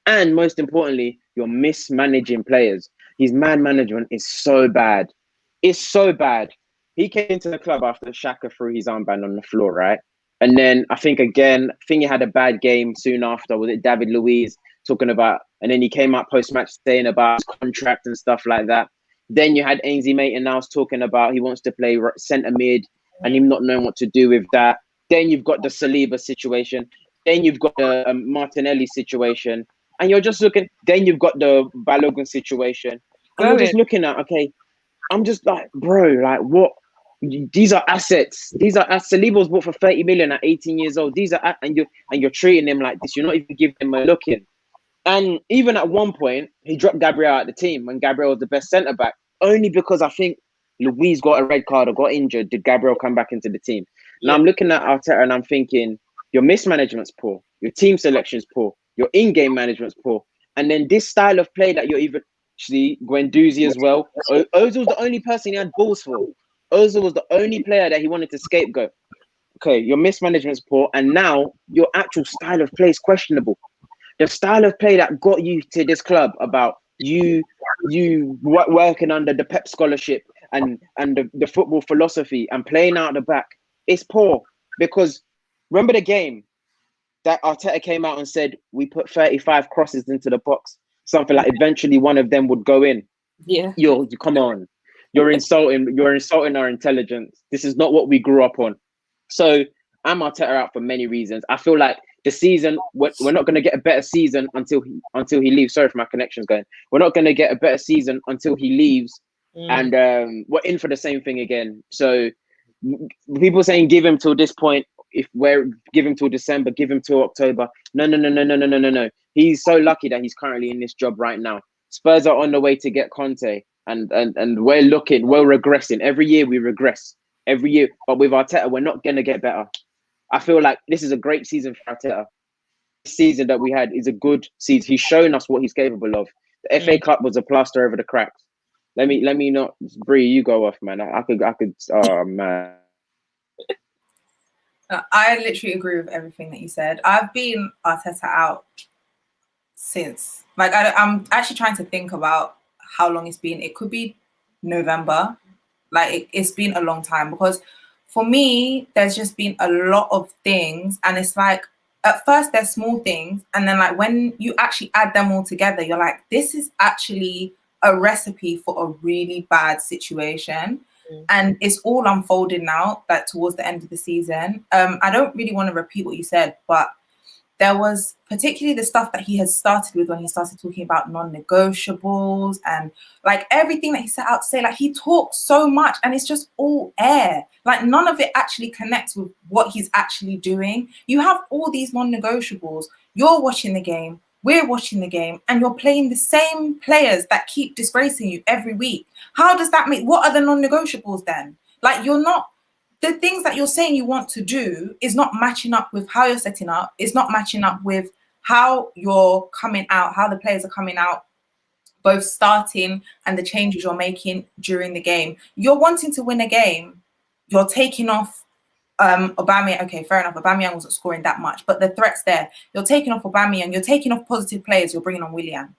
And most importantly, you're mismanaging players. His man management is so bad. It's so bad. He came into the club after Xhaka threw his armband on the floor, right? And then I think he had a bad game soon after. Was it David Luiz talking about... And then he came out post-match saying about his contract and stuff like that. Then you had Ainsley Maitland-Niles talking about he wants to play centre mid and him not knowing what to do with that. Then you've got the Saliba situation. Then you've got the Martinelli situation. And you're just looking... Then you've got the Balogun situation. And you're just looking at, okay, I'm just like, bro, like, what? These are assets. Saliba was bought for 30 million at 18 years old. And you're treating him like this. You're not even giving him a look in. And even at one point, he dropped Gabriel out of the team when Gabriel was the best centre back. Only because I think Luiz got a red card or got injured, did Gabriel come back into the team. Now I'm looking at Arteta and I'm thinking, your mismanagement's poor, your team selection's poor, your in-game management's poor, and then this style of play that you're even... See, Guendouzi as well. Ozil was the only person he had balls for. Ozil was the only player that he wanted to scapegoat. Okay, your mismanagement's poor, and now your actual style of play is questionable. The style of play that got you to this club about you working under the Pep scholarship and the football philosophy and playing out the back, it's poor. Because remember the game that Arteta came out and said, we put 35 crosses into the box. Something like eventually one of them would go in. Yeah. Come on. You're insulting our intelligence. This is not what we grew up on. So I'm Arteta out for many reasons. I feel like the season, we're not going to get a better season until he leaves. Sorry for my connections going. We're not going to get a better season until he leaves. And we're in for the same thing again. So people saying give him till this point. If we're give him till December, give him till October. No. He's so lucky that he's currently in this job right now. Spurs are on the way to get Conte, and we're regressing. Every year we regress. Every year. But with Arteta, we're not gonna get better. I feel like this is a great season for Arteta. The season that we had is a good season. He's shown us what he's capable of. The FA Cup was a plaster over the cracks. Let me not... Bree, you go off, man. I could oh man. I literally agree with everything that you said. I've been Arteta out since, like, I'm actually trying to think about how long it's been. It could be November. Like, it's been a long time, because for me, there's just been a lot of things, and it's like, at first they're small things, and then like when you actually add them all together, you're like, this is actually a recipe for a really bad situation. And it's all unfolding now, like towards the end of the season. I don't really want to repeat what you said, but there was particularly the stuff that he has started with when he started talking about non-negotiables and like everything that he set out to say. Like, he talks so much and it's just all air. Like, none of it actually connects with what he's actually doing. You have all these non-negotiables. You're watching the game. We're watching the game, and you're playing the same players that keep disgracing you every week. How does that make... What are the non-negotiables then? Like, you're not... The things that you're saying you want to do is not matching up with how you're setting up. It's not matching up with how you're coming out, how the players are coming out, both starting and the changes you're making during the game. You're wanting to win a game. You're taking off Aubameyang. Okay, fair enough. Aubameyang wasn't scoring that much, but the threat's there. You're taking off Aubameyang. You're taking off positive players. You're bringing on Willian.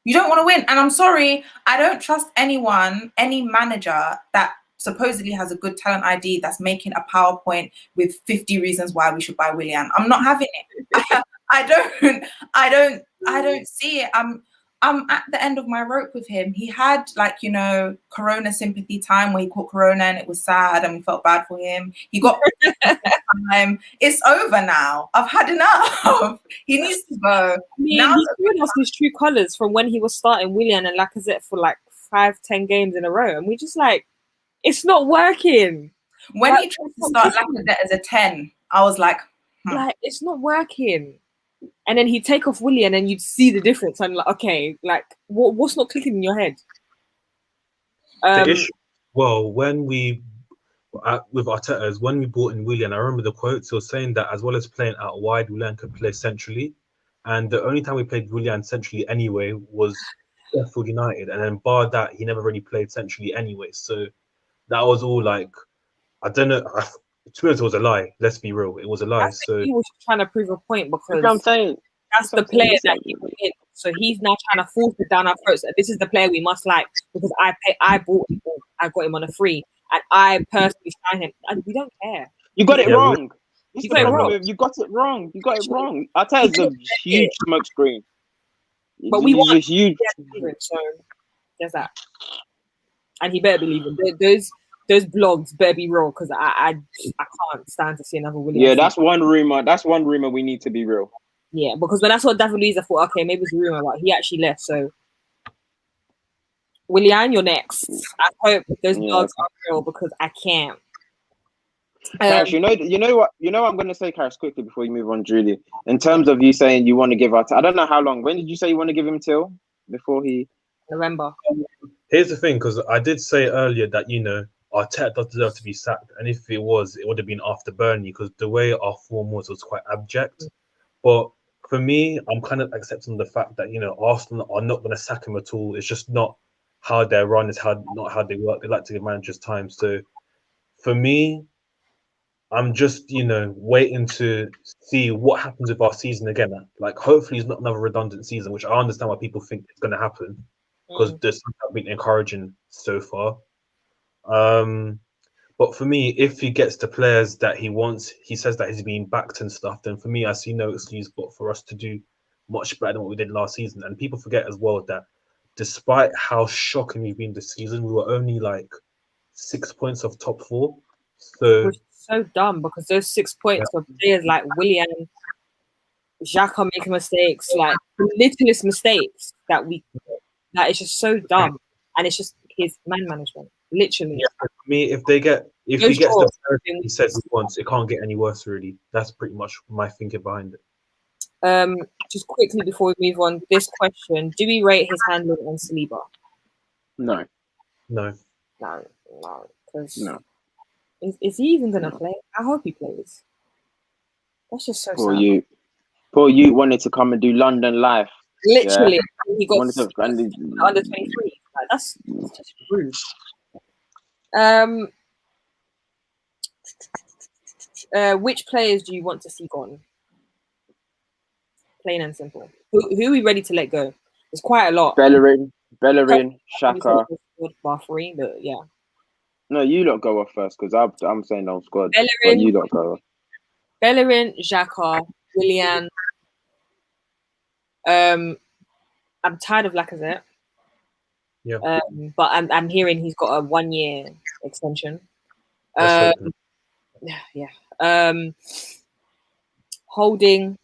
You don't want to win. And I'm sorry, I don't trust anyone, any manager that supposedly has a good talent ID that's making a PowerPoint with 50 reasons why we should buy Willian. I'm not having it. I don't see it. I'm at the end of my rope with him. He had like, you know, Corona sympathy time where he caught Corona and it was sad and we felt bad for him. He got time. It's over now. I've had enough. He needs to go. I mean, Now he showed us his true colours from when he was starting Willian and Lacazette for like 5-10 games in a row. And we just like, it's not working. when Like, he tried to start Lacazette as a 10, I was like, like, it's not working. And then he'd take off Willian and you'd see the difference. I'm like, okay, like, what's not clicking in your head? The issue, well, when we with Arteta is when we brought in Willian, I remember the quotes. He was saying that as well as playing out wide, Willian could play centrally. And the only time we played Willian centrally anyway was Sheffield United. And then bar that, he never really played centrally anyway. So that was all like, I don't know. To be honest, it was a lie. Let's be real. It was a lie. So he was trying to prove a point because That's what I'm saying. that's the player that he put in. So he's now trying to force it down our throats. This is the player we must like because I bought him. I got him on a free. And I personally signed him. And we don't care. You got it Yeah, wrong. You got it wrong. You got it wrong. You got it wrong. Arteta's a huge smoke screen. But we He's want a huge. so there's that. And he better believe it. Those blogs better be real because I can't stand to see another Willian. Yeah, that's one rumor. That's one rumor we need to be real. Yeah, because when I saw David Luiz, I thought, okay, maybe it's a rumor, but he actually left. So, Willian, you're next. I hope those blogs are real because I can't. Karis, you know what I'm going to say, Karis, quickly before you move on, Julie. In terms of you saying you want to give out, I don't know how long. When did you say you want to give him till before he? November. here's the thing, because I did say earlier that, you know, Arteta does deserve to be sacked. And if it was, it would have been after Burnley, because the way our form was quite abject. But for me, I'm kind of accepting the fact that, you know, Arsenal are not going to sack him at all. It's just not how they run, it's not how they work. They like to give managers time. So for me, I'm just, you know, waiting to see what happens with our season again. Like, hopefully it's not another redundant season, which I understand why people think it's going to happen, because this has been encouraging so far. But for me, if he gets the players that he wants, he says that he's being backed and stuff, then for me, I see no excuse but for us to do much better than what we did last season. And people forget as well that despite how shocking we've been this season, we were only like 6 points off top four. So which is so dumb, because those 6 points for players like Willian, Xhaka making mistakes, like the littlest mistakes that is just so dumb. And it's just his man management, literally. yeah, for me, if he gets the players he said he wants, it can't get any worse, really. That's pretty much my thinking behind it. Just quickly before we move on, this question: do we rate his handling on Saliba? No. Because No. is he even gonna play? I hope he plays. That's just so Poor sad. you. Poor you wanted to come and do London live. Literally, he got Wanted to- under 23. Like, that's just rude. Which players do you want to see gone? Plain and simple. Who are we ready to let go? There's quite a lot. Bellerin, Xhaka. Bar three, but yeah. No, you lot go off first, because I'm saying no squad. Bellerin. But you lot go off. Bellerin, Xhaka, Willian. I'm tired of Lacazette. Yeah. But I'm hearing he's got a 1 year extension. Let's hope. Yeah. Holding.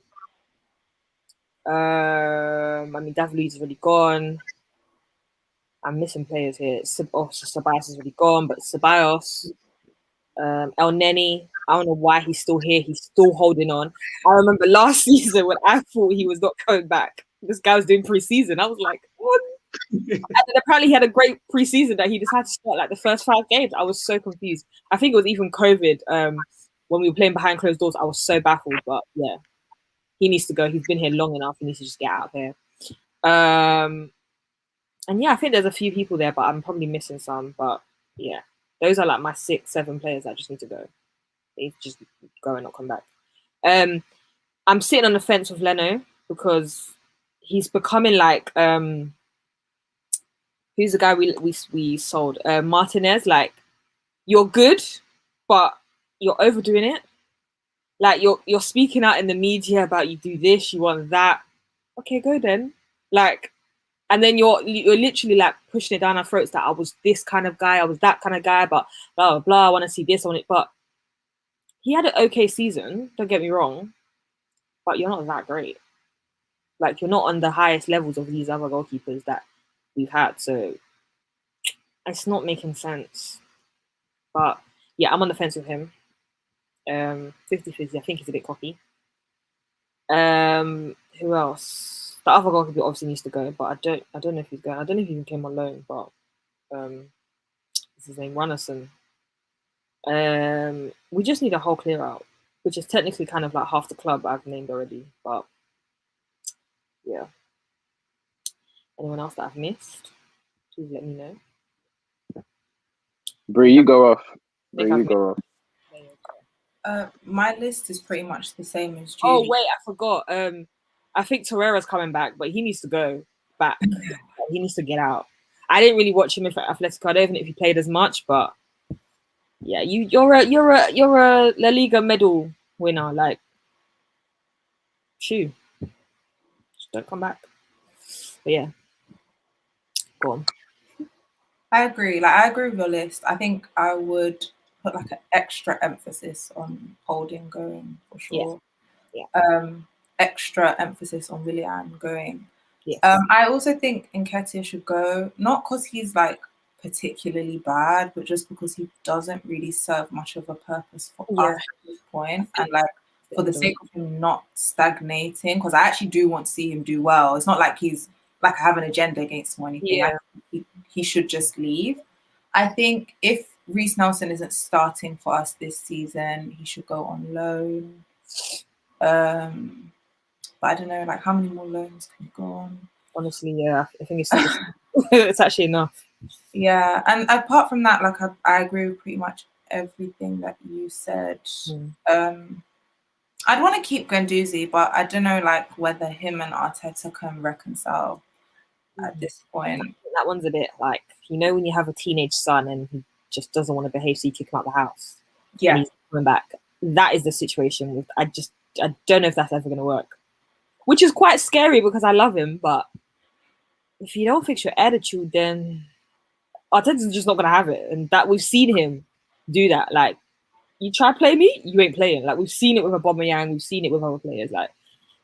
I mean, David Luiz is already gone. I'm missing players here. Ceballos is already gone, but Ceballos, El Neni, I don't know why he's still here. He's still holding on. I remember last season when I thought he was not coming back. This guy was doing pre-season. I was like, what? And then apparently he had a great pre-season that he just had to start like the first 5 games. I was so confused. I think it was even COVID when we were playing behind closed doors. I was so baffled, but yeah, he needs to go. He's been here long enough. He needs to just get out of here. And yeah, I think there's a few people there, but I'm probably missing some. But yeah, those are like my 6-7 players that just need to go. They just go and not come back. I'm sitting on the fence with Leno because he's becoming like who's the guy we sold? Martinez. Like you're good, but you're overdoing it. Like you're speaking out in the media about you do this, you want that. Okay, go then. Like, and then you're literally like pushing it down our throats that I was this kind of guy, I was that kind of guy, but blah blah blah. I want to see this on it, but he had an okay season. Don't get me wrong, but you're not that great. Like you're not on the highest levels of these other goalkeepers that we've had. So it's not making sense. But yeah, I'm on the fence with him. 50-50. I think he's a bit cocky. Who else? The other goalkeeper obviously needs to go, but I don't know if he's going. I don't know if he even came on loan, but what's his name? Rannerson. We just need a whole clear out, which is technically kind of like half the club I've named already. But yeah. Anyone else that I've missed? Please let me know. Brie, you go off. Brie, you go off. My list is pretty much the same as Julie. Oh wait, I forgot. I think Torreira's coming back, but he needs to go back. He needs to get out. I didn't really watch him at Atletico. I don't even know if he played as much, but yeah, you're a La Liga medal winner. Like, shoo, just don't come back. But yeah, go on. I agree. Like, I agree with your list. I think I would put like an extra emphasis on Holding going for sure. Yeah. Extra emphasis on Willian going. Yes. I also think Nketiah should go, not because he's like particularly bad, but just because he doesn't really serve much of a purpose for us at this point. And like for the sake of him not stagnating, because I actually do want to see him do well. It's not like he's like I have an agenda against him or anything. Yeah. He should just leave. I think if Reece Nelson isn't starting for us this season, he should go on loan. But I don't know, like how many more loans can you go on? Honestly, yeah, I think it's it's actually enough. Yeah, and apart from that, like I agree with pretty much everything that you said. I'd want to keep Guendouzi, but I don't know like whether him and Arteta can reconcile at this point. That one's a bit like, you know, when you have a teenage son and he just doesn't want to behave, so you kick him out the house. Yeah, and he's coming back. That is the situation with. I don't know if that's ever going to work, which is quite scary because I love him, but if you don't fix your attitude, then Arteta's just not going to have it, and that we've seen him do that. Like, you try to play me, you ain't playing. Like, we've seen it with Aubameyang, we've seen it with other players. Like,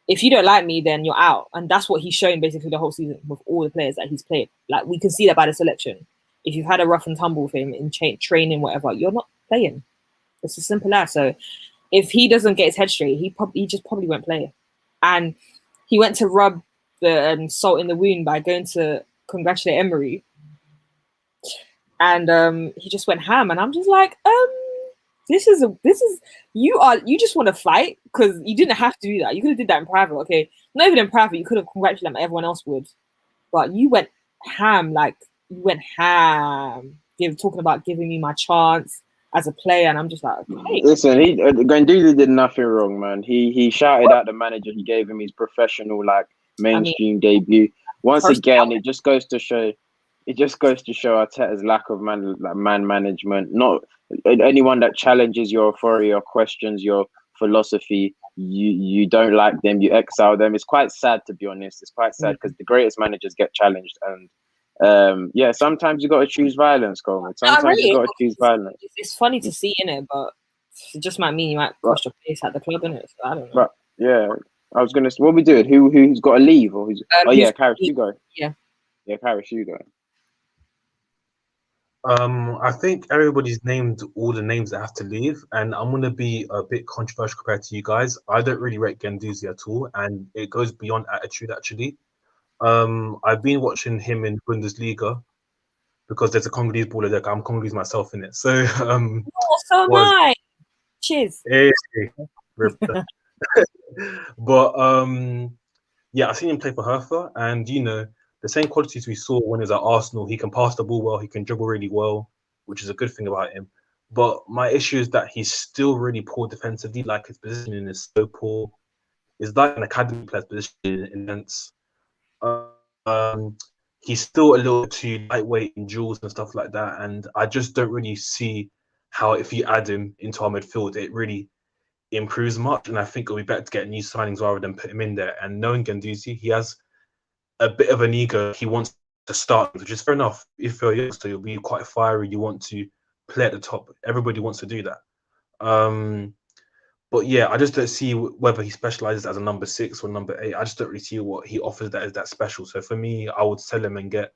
if you don't like me, then you're out, and that's what he's shown basically the whole season with all the players that he's played. Like, we can see that by the selection. If you've had a rough and tumble with him in training, whatever, you're not playing. It's as simple as. So, if he doesn't get his head straight, he just probably won't play. And he went to rub the salt in the wound by going to congratulate Emery, and he just went ham. And I'm just like, this is you just want to fight because you didn't have to do that. You could have did that in private, okay? Not even in private. You could have congratulated him like everyone else would, but you went ham. Like, you went ham, talking about giving me my chance as a player, and I'm just like, okay. Listen, Guendouzi did nothing wrong, man. He shouted at the manager. He gave him his professional, like, mainstream debut. Once again, it just goes to show Arteta's lack of man management. Not anyone that challenges your authority or questions your philosophy, you don't like them, you exile them. It's quite sad, to be honest. It's quite sad because the greatest managers get challenged, and sometimes you got to choose violence, Coleman. Sometimes you got to choose violence. It's funny to see, innit? But it just might mean you might cost your place at the club, innit? So I don't know. But yeah, I was gonna. What we doing? Who's got to leave? Or who's? Karius, you go. Yeah, Karius, you go. I think everybody's named all the names that have to leave, and I'm gonna be a bit controversial compared to you guys. I don't really rate Guendouzi at all, and it goes beyond attitude actually. I've been watching him in Bundesliga because there's a Congolese baller there. I'm Congolese myself in it, so so am I. Cheers. But yeah, I've seen him play for Hertha, and you know, the same qualities we saw when he was at Arsenal. He can pass the ball well, he can dribble really well, which is a good thing about him. But my issue is that he's still really poor defensively. Like, his positioning is so poor. It's like an academy player's position in sense. He's still a little too lightweight in duels and stuff like that, and I just don't really see how if you add him into our midfield, it really improves much. And I think it'll be better to get new signings rather than put him in there. And knowing Guendouzi, he has a bit of an ego. He wants to start, which is fair enough. If you're a youngster, you'll be quite fiery. You want to play at the top. Everybody wants to do that. But yeah, I just don't see whether he specializes as a number 6 or number 8. I just don't really see what he offers that is that special. So for me, I would sell him and get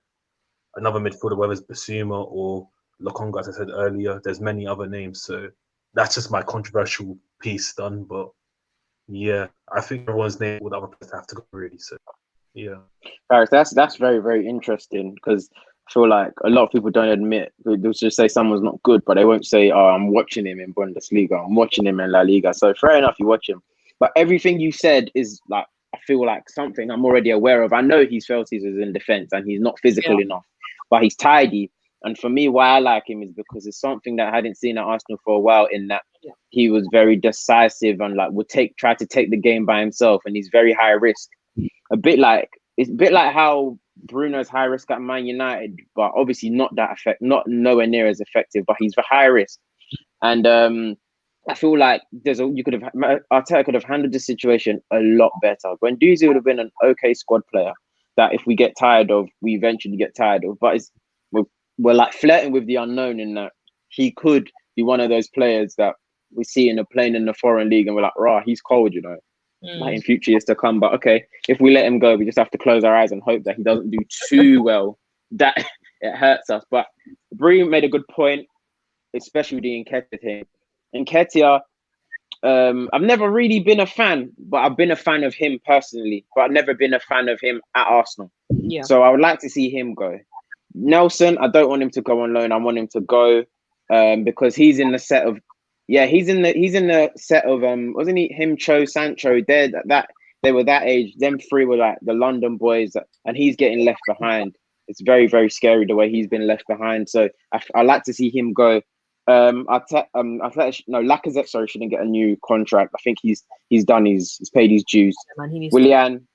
another midfielder, whether it's Basuma or Lokonga, as I said earlier. There's many other names. So that's just my controversial piece done. But yeah, I think everyone's name would other players have to go really. So yeah. Paris, that's very, very interesting because I feel like a lot of people don't admit. They'll just say someone's not good, but they won't say, "Oh, I'm watching him in Bundesliga. I'm watching him in La Liga." So fair enough, you watch him. But everything you said is like, I feel like something I'm already aware of. I know he's faulties is in defense and he's not physical enough, but he's tidy. And for me, why I like him is because it's something that I hadn't seen at Arsenal for a while. In that he was very decisive and like would try to take the game by himself, and he's very high risk. It's a bit like how Bruno's high risk at Man United, but obviously not not nowhere near as effective. But he's for high risk, and I feel like Arteta could have handled the situation a lot better. Guendouzi would have been an okay squad player that if we get tired of, we eventually get tired of. But we're like flirting with the unknown in that he could be one of those players that we see playing in the foreign league, and we're like, rah, he's cold, you know. Like in future years to come. But okay, if we let him go, we just have to close our eyes and hope that he doesn't do too well, that it hurts us. But Bree made a good point, especially with the Nketiah thing. Nketiah, I've never really been a fan, but I've been a fan of him personally, but I've never been a fan of him at Arsenal. Yeah. So I would like to see him go. Nelson, I don't want him to go on loan. I want him to go because he's in the set of he's in the set of wasn't he him, Cho, Sancho? They were that age. Them three were like the London boys, and he's getting left behind. It's very, very scary the way he's been left behind. So I like to see him go. Lacazette, sorry, shouldn't get a new contract. I think he's done. He's paid his dues. Willian,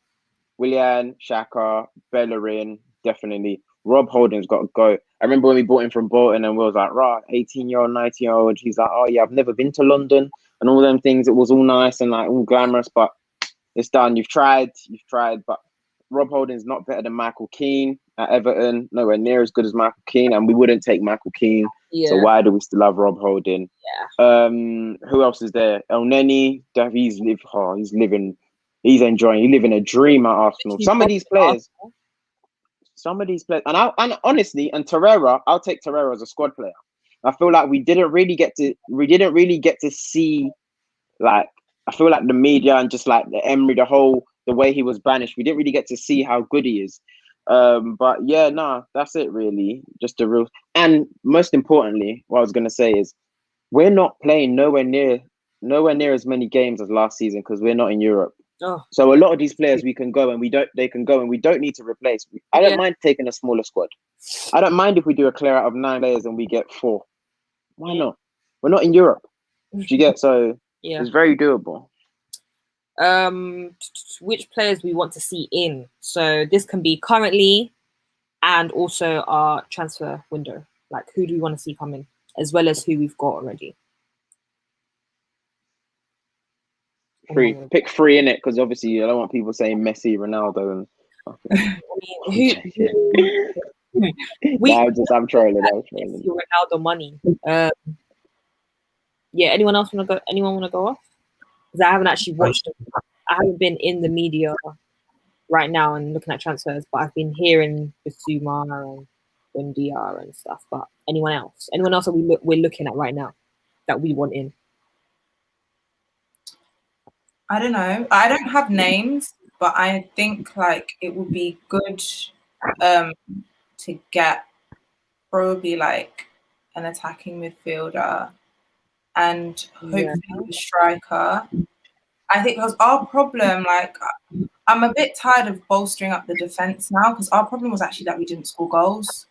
Xhaka, Bellerin, definitely. Rob Holding's got to go. I remember when we bought him from Bolton and we was like, 18-year-old, 19-year-old. He's like, oh yeah, I've never been to London and all them things. It was all nice and like all glamorous, but it's done. You've tried, but Rob Holding's not better than Michael Keane at Everton. Nowhere near as good as Michael Keane, and we wouldn't take Michael Keane. Yeah. So why do we still have Rob Holding? Yeah. Who else is there? El Neni, he's enjoying. He's living a dream at Arsenal. Some of these players, and honestly, Torreira, I'll take Torreira as a squad player. I feel like we didn't really get to see, like, I feel like the media and just like the Emery, the way he was banished, we didn't really get to see how good he is. But yeah, that's it really. Just a real, and most importantly, what I was gonna say is we're not playing nowhere near as many games as last season because we're not in Europe. Oh. So a lot of these players they can go and we don't need to replace. I don't mind taking a smaller squad. I don't mind if we do a clear out of 9 players and we get 4. Why not? We're not in Europe. Do you get? So it's very doable. Which players we want to see in? So this can be currently and also our transfer window. Like, who do we want to see come in, as well as who we've got already? Pick 3 in it, because obviously I don't want people saying Messi, Ronaldo, and I'm trolling. Ronaldo money. Anyone else want to go? Anyone want to go off? Because I haven't actually watched them. I haven't been in the media right now and looking at transfers, but I've been hearing Basuma and Buendia and stuff. But anyone else that we're looking at right now that we want in? I don't know. I don't have names, but I think like it would be good to get probably like an attacking midfielder and hopefully a striker. I think because our problem, like, I'm a bit tired of bolstering up the defense now, because our problem was actually that we didn't score goals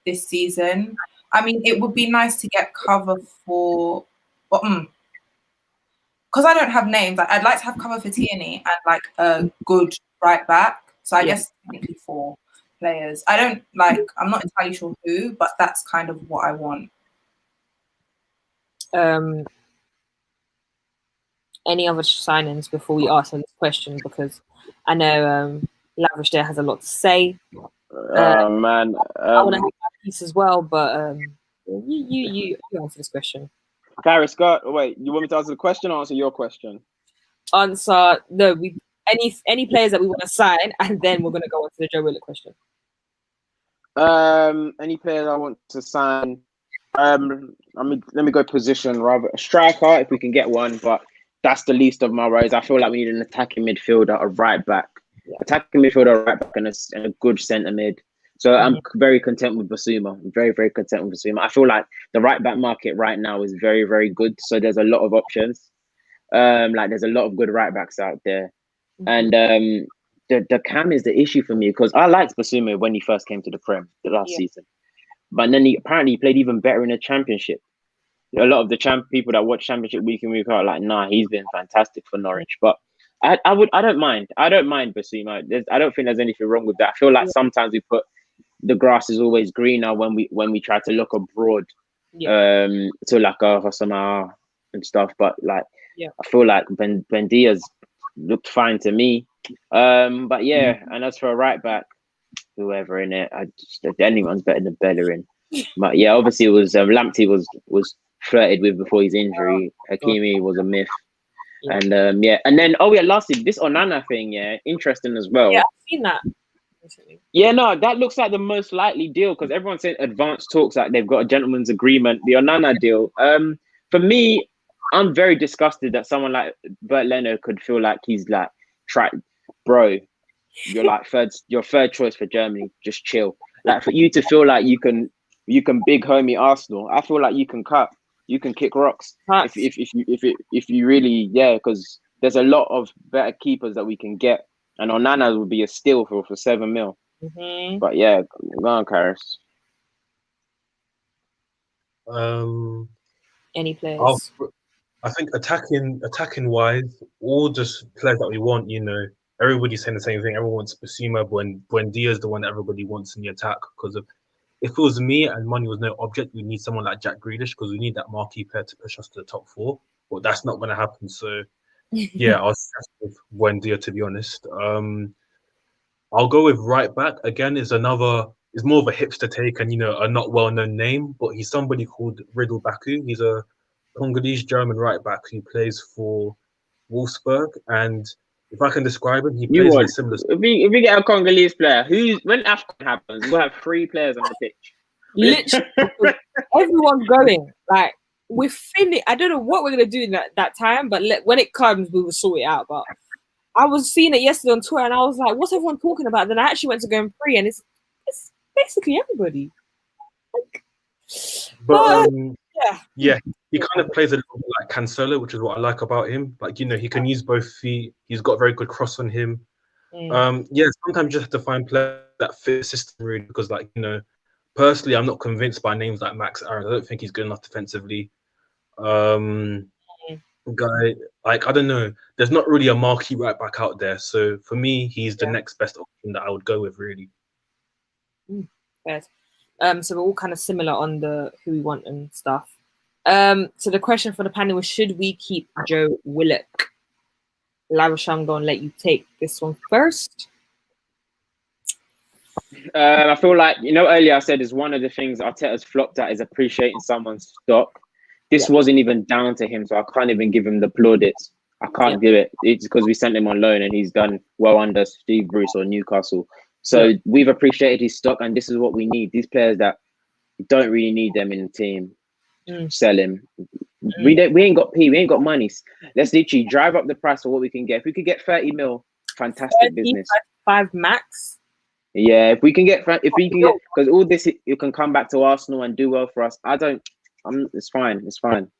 this season. I mean, it would be nice to get cover for, because I don't have names. Like, I'd like to have cover for Tierney and like a good right back. So I guess technically 4 players. I'm not entirely sure who, but that's kind of what I want. any other signings before we ask him this question, because I know Lavish there has a lot to say. Man, I want to have my piece as well, but you answer this question. Gary Scott, wait, you want me to answer the question or answer your question? Answer any players that we want to sign, and then we're going to go on to the Joe Willock question. Any players I want to sign? I mean, let me go position rather. A striker, if we can get one, but that's the least of my worries. I feel like we need an attacking midfielder, a right back, attacking midfielder, a right back, and a good centre mid. So I'm very content with Basuma. I'm very, very content with Basuma. I feel like the right back market right now is very, very good. So there's a lot of options. Like there's a lot of good right backs out there, and the cam is the issue for me because I liked Basuma when he first came to the Prem the last season, but then he apparently played even better in the Championship. A lot of the people that watch Championship week in week out are like, nah, he's been fantastic for Norwich. But I don't mind Basuma. I don't think there's anything wrong with that. I feel like sometimes we put the grass is always greener when we try to look abroad, to like a Hossama and stuff. But like, I feel like Ben Diaz looked fine to me. But yeah, and as for a right back, whoever in it, anyone's better than Bellerin. But yeah, obviously it was Lamptey was flirted with before his injury. Hakimi was a myth. And and then lastly, this Onana thing, interesting as well. Yeah, I've seen that recently. Yeah, no, that looks like the most likely deal because everyone's saying advanced talks, like they've got a gentleman's agreement. The Onana deal. For me, I'm very disgusted that someone like Bert Leno could feel like he's like, bro, you're like your third choice for Germany. Just chill. Like for you to feel like you can big homie Arsenal. I feel like you can kick rocks if you really because there's a lot of better keepers that we can get, and Onana would be a steal for 7 mil. But yeah, go on, Karis. Any players? I think attacking wise, all just players that we want. Everybody's saying the same thing. Everyone wants Basuma, Buendia is the one that everybody wants in the attack because of. If it was me and money was no object, we need someone like Jack Grealish because we need that marquee player to push us to the top 4. But that's not going to happen. So, yeah, I'll stress with Buendia, to be honest. I'll go with right back. Again, is more of a hipster take and, a not well-known name. But he's somebody called Riddle Baku. He's a Congolese-German right back who plays for Wolfsburg. And if I can describe him, he plays in a similar. If we get a Congolese player, when AFCON happens, we'll have 3 players on the pitch. Literally, everyone's going. Like we're feeling. I don't know what we're gonna do in that time, but when it comes, we will sort it out. But I was seeing it yesterday on Twitter, and I was like, "What's everyone talking about?" Then I actually went to go and free, and it's basically everybody. Yeah, he kind of plays a little bit like Cancelo, which is what I like about him. Like, he can use both feet. He's got a very good cross on him. Sometimes you just have to find players that fit the system really because, like, personally, I'm not convinced by names like Max Aaron. I don't think he's good enough defensively. Guy, like, I don't know. There's not really a marquee right back out there. So for me, he's the next best option that I would go with, really. Yes. So we're all kind of similar on the who we want and stuff. So the question for the panel was, should we keep Joe Willock? Lavish, I'm going to let you take this one first. I feel like, earlier I said is one of the things Arteta's flopped at is appreciating someone's stock. This wasn't even down to him, so I can't even give him the plaudits. I can't do it. It's because we sent him on loan and he's done well under Steve Bruce or Newcastle. So we've appreciated his stock, and this is what we need. These players that don't really need them in the team, sell him. We ain't got we ain't got money. Let's literally drive up the price for what we can get. If we could get 30 mil, fantastic business. 5 max. Yeah, if we can get, because all this, you can come back to Arsenal and do well for us. It's fine.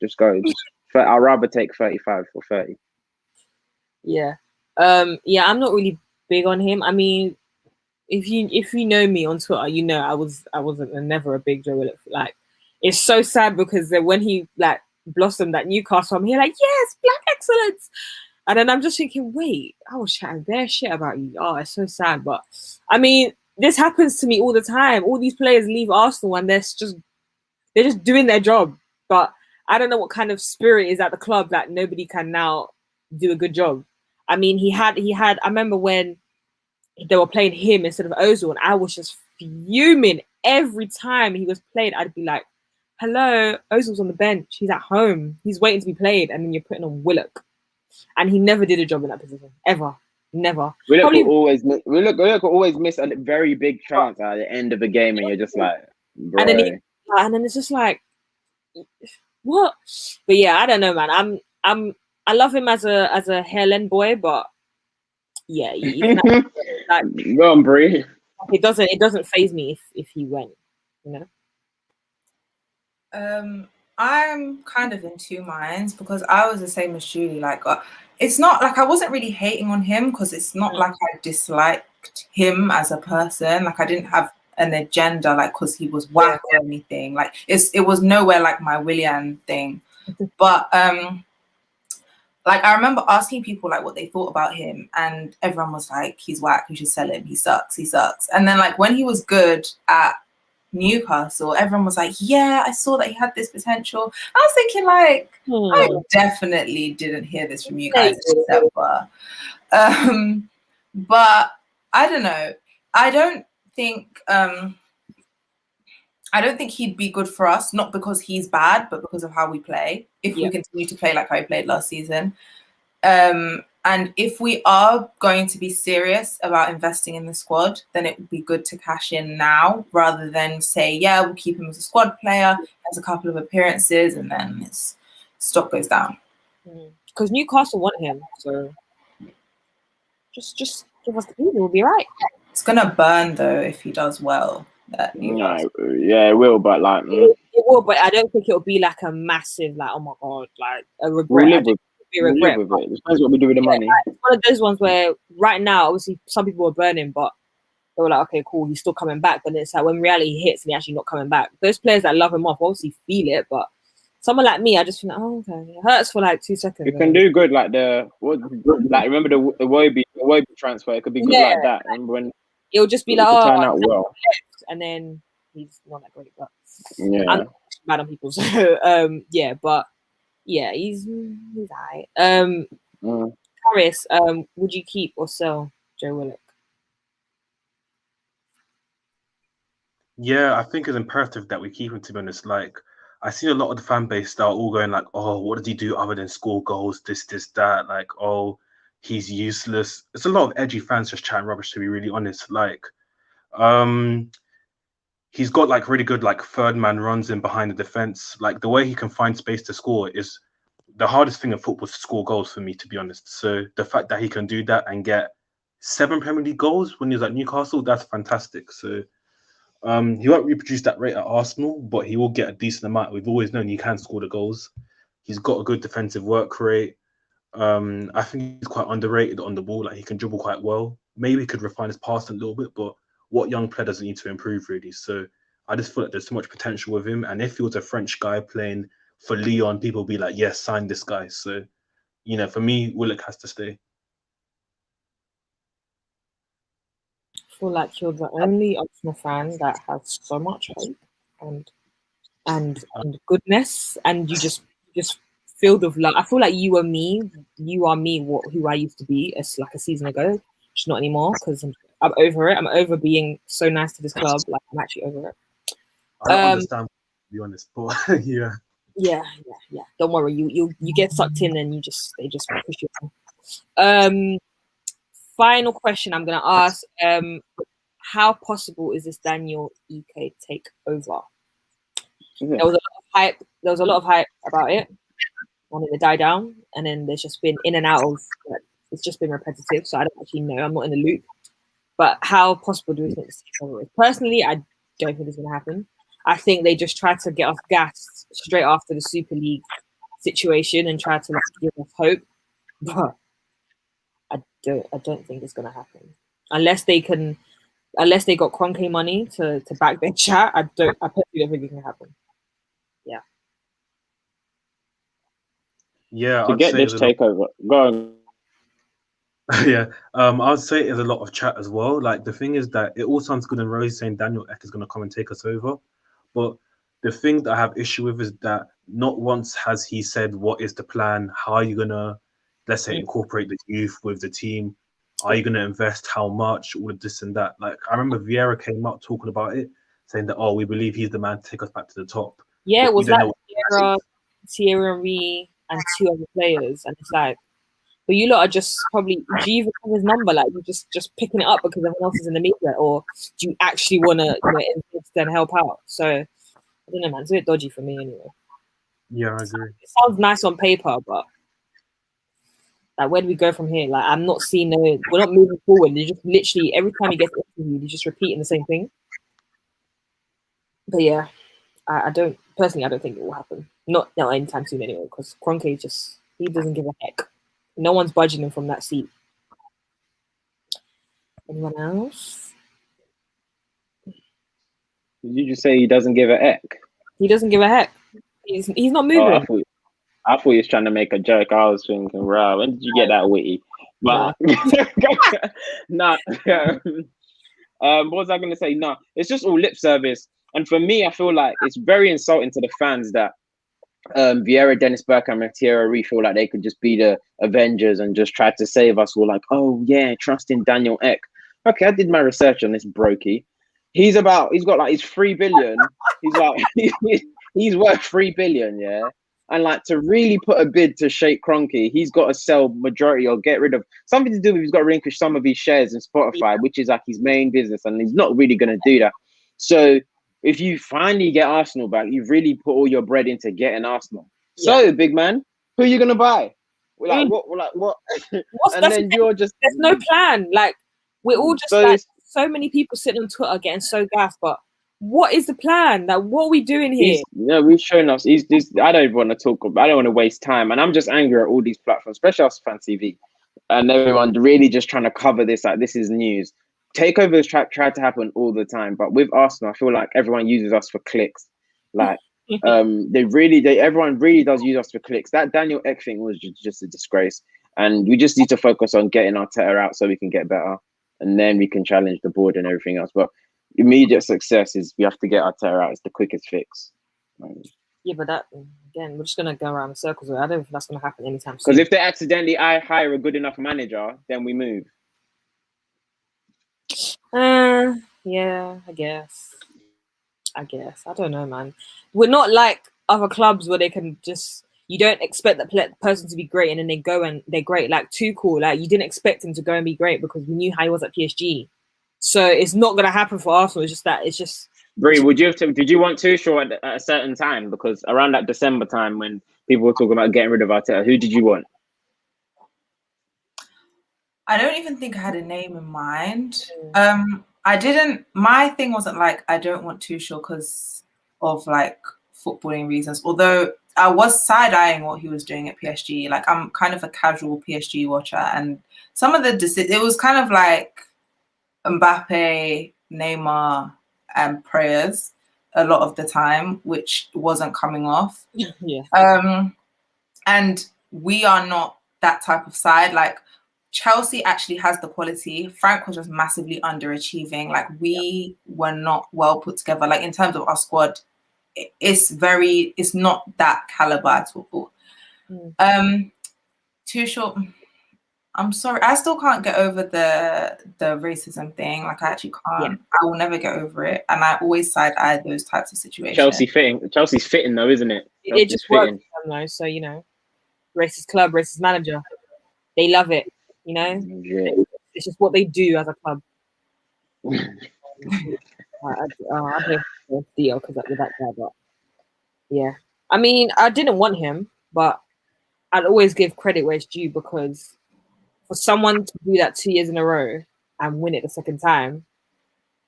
Just go. I'd rather take 35 or 30. Yeah. I'm not really big on him. I mean, if you know me on Twitter, I wasn't never a big Joe Willock. Like, it's so sad because when he like blossomed at Newcastle, I'm here like, yes, black excellence. And then I'm just thinking, wait, I was chatting bare shit about you. Oh, it's so sad. But I mean, this happens to me all the time. All these players leave Arsenal and they're just doing their job. But I don't know what kind of spirit is at the club that nobody can now do a good job. I mean, he had. I remember when they were playing him instead of Ozil, and I was just fuming every time he was played. I'd be like, "Hello, Ozil's on the bench. He's at home. He's waiting to be played, and then you're putting on Willock." And he never did a job in that position, ever, never. Willock will always miss a very big chance at the end of the game, and you're just like, bro. And then it's just like, what? But yeah, I don't know, man. I love him as a Helen boy, but yeah, you can like, go on, Brie. it doesn't faze me if he went, you know. I'm kind of in two minds because I was the same as Julie. Like, it's not like I wasn't really hating on him because it's not like I disliked him as a person. Like, I didn't have an agenda, like, because he was whack or anything. Like, it was nowhere like my Willian thing. But like, I remember asking people like what they thought about him, and everyone was like, "He's whack. You should sell him. He sucks. He sucks." And then like when he was good at Newcastle, everyone was like, "Yeah, I saw that he had this potential." I was thinking like, I definitely didn't hear this from you guys in December. But I don't know. I don't think he'd be good for us, not because he's bad, but because of how we play. If we continue to play like how we played last season. And if we are going to be serious about investing in the squad, then it would be good to cash in now rather than say, yeah, we'll keep him as a squad player, has a couple of appearances, and then his stock goes down. Because Newcastle want him, so just give us the people, we'll be right. It's gonna burn though if he does well. No, yeah, it will, but like it will, but I don't think it'll be like a massive, like, oh my god, like a regret. We'll live with it. It depends what we do with the money. Like, it's one of those ones where right now, obviously, some people were burning, but they were like, okay, cool, he's still coming back. But it's like when reality hits and he's actually not coming back. Those players that love him off obviously feel it, but someone like me, I just think, oh, okay, it hurts for like 2 seconds. You can do good, like remember the Iwobi transfer. It could be good like that, and when it'll just be like, oh, turn out well, and then he's not that great. But I'm mad on people, so yeah, but. Yeah, he's alright. Harris, would you keep or sell Joe Willock? Yeah, I think it's imperative that we keep him, to be honest. Like, I see a lot of the fan base that are all going like, oh, what does he do other than score goals, this, that? Like, oh, he's useless. It's a lot of edgy fans just chatting rubbish, to be really honest. Like, he's got like really good like third man runs in behind the defense. Like the way he can find space to score is the hardest thing in football, to score goals for me, to be honest. So the fact that he can do that and get 7 Premier League goals when he was at Newcastle, that's fantastic. So he won't reproduce that rate at Arsenal, but he will get a decent amount. We've always known he can score the goals. He's got a good defensive work rate. I think he's quite underrated on the ball. Like, he can dribble quite well. Maybe he could refine his passing a little bit, but what young player doesn't need to improve, really? So I just feel like there's so much potential with him. And if he was a French guy playing for Lyon, people will be like, yes, sign this guy. So, you know, for me, Willock has to stay. I feel like you're the only Arsenal fan that has so much hope and goodness, and you just filled with love. I feel like you are me, who I used to be like a season ago. Just not anymore, because I'm over it. I'm over being so nice to this club. Like, I'm actually over it. I don't understand, to be honest, but yeah. Yeah. Don't worry. You get sucked in and they just push you. Final question I'm gonna ask. How possible is this Daniel Ike takeover? There was a lot of hype about it. Wanted to die down, and then there's just been in and out of. It's just been repetitive, so I don't actually know. I'm not in the loop. But how possible do we think this takeover is? Personally, I don't think it's going to happen. I think they just tried to get off gas straight after the Super League situation and try to like give us hope. But I don't think it's going to happen unless they got Kroenke money to back their chat. I personally don't think it's going to happen. Yeah. Yeah. To get this takeover, go on. Yeah, I'd say there's a lot of chat as well. Like, the thing is that it all sounds good and rosy saying Daniel Ek is going to come and take us over, but the thing that I have issue with is that not once has he said what is the plan, how are you gonna, let's say, incorporate the youth with the team, are you gonna invest how much, all of this and that. Like I remember Vieira came out talking about it, saying that we believe he's the man to take us back to the top. Yeah, But it was we don't like know Thierry Henry and 2 other players, and it's like, but you lot are just probably, do you even have his number? Like, you're just picking it up because everyone else is in the media, or do you actually want to invest and help out? So I don't know, man. It's a bit dodgy for me anyway. Yeah, I agree. It sounds nice on paper, but like, where do we go from here? Like, I'm not seeing we're not moving forward. You just literally every time he gets interviewed, you're just repeating the same thing. But yeah, I don't think it will happen. Not anytime soon anyway, because Kroenke he doesn't give a heck. No one's budging him from that seat. Anyone else? Did you just say he doesn't give a heck? He doesn't give a heck. He's not moving. I thought he was trying to make a joke. I was thinking, wow, when did you get that witty? But nah. What was I going to say? No, it's just all lip service. And for me, I feel like it's very insulting to the fans that Vieira, Dennis Bergkamp, and Thierry Henry feel like they could just be the Avengers and just try to save us. All like, oh yeah, trust in Daniel Ek. Okay, I did my research on this brokey. He's got like his 3 billion. He's like he's worth 3 billion, yeah. And like to really put a bid to shake Kroenke, he's got to sell majority or get rid of something to do with he's got to relinquish some of his shares in Spotify, which is like his main business, and he's not really going to do that. So if you finally get Arsenal back, you've really put all your bread into getting Arsenal. Yeah. So big man, who are you going to buy? Like what? And then you're just there's no plan. Like we're all just so many people sitting on Twitter getting so gassed, but what is the plan? Like, what are we doing here? We've shown us. I don't want to talk about. I don't want to waste time, and I'm just angry at all these platforms, especially us Fan TV, and everyone really just trying to cover this like this is news. Takeovers try to happen all the time, but with Arsenal, I feel like everyone uses us for clicks. Like, everyone really does use us for clicks. That Daniel Ek thing was just a disgrace, and we just need to focus on getting Arteta out so we can get better, and then we can challenge the board and everything else. But immediate success is we have to get Arteta out. It's the quickest fix. Yeah, but that again, we're just gonna go around in circles. I don't think that's gonna happen anytime soon. Because if they accidentally hire a good enough manager, then we move. Yeah, I guess. I don't know, man. We're not like other clubs where they can just. You don't expect that person to be great and then they go and they're great. Like Tuchel, like you didn't expect him to go and be great because we knew how he was at PSG. So it's not gonna happen for Arsenal. It's just that. It's just. Bree, did you want Tuchel at a certain time? Because around that December time when people were talking about getting rid of Arteta, who did you want? I don't even think I had a name in mind. I didn't. My thing wasn't like I don't want Tuchel because of like footballing reasons. Although I was side-eyeing what he was doing at PSG. Like I'm kind of a casual PSG watcher, and some of the it was kind of like Mbappe, Neymar, and prayers a lot of the time, which wasn't coming off. Yeah. And we are not that type of side. Like Chelsea actually has the quality. Frank was just massively underachieving. Like we were not well put together. Like in terms of our squad, it's not that caliber at all. Tuchel, I'm sorry, I still can't get over the racism thing. Like I actually can't. Yeah. I will never get over it, and I always side-eye those types of situations. Chelsea's fitting though, isn't it? It just works, though. So racist club, racist manager, they love it. It's just what they do as a club. I don't deal because with that guy, but yeah, I mean, I didn't want him, but I'd always give credit where it's due because for someone to do that 2 years in a row and win it the second time,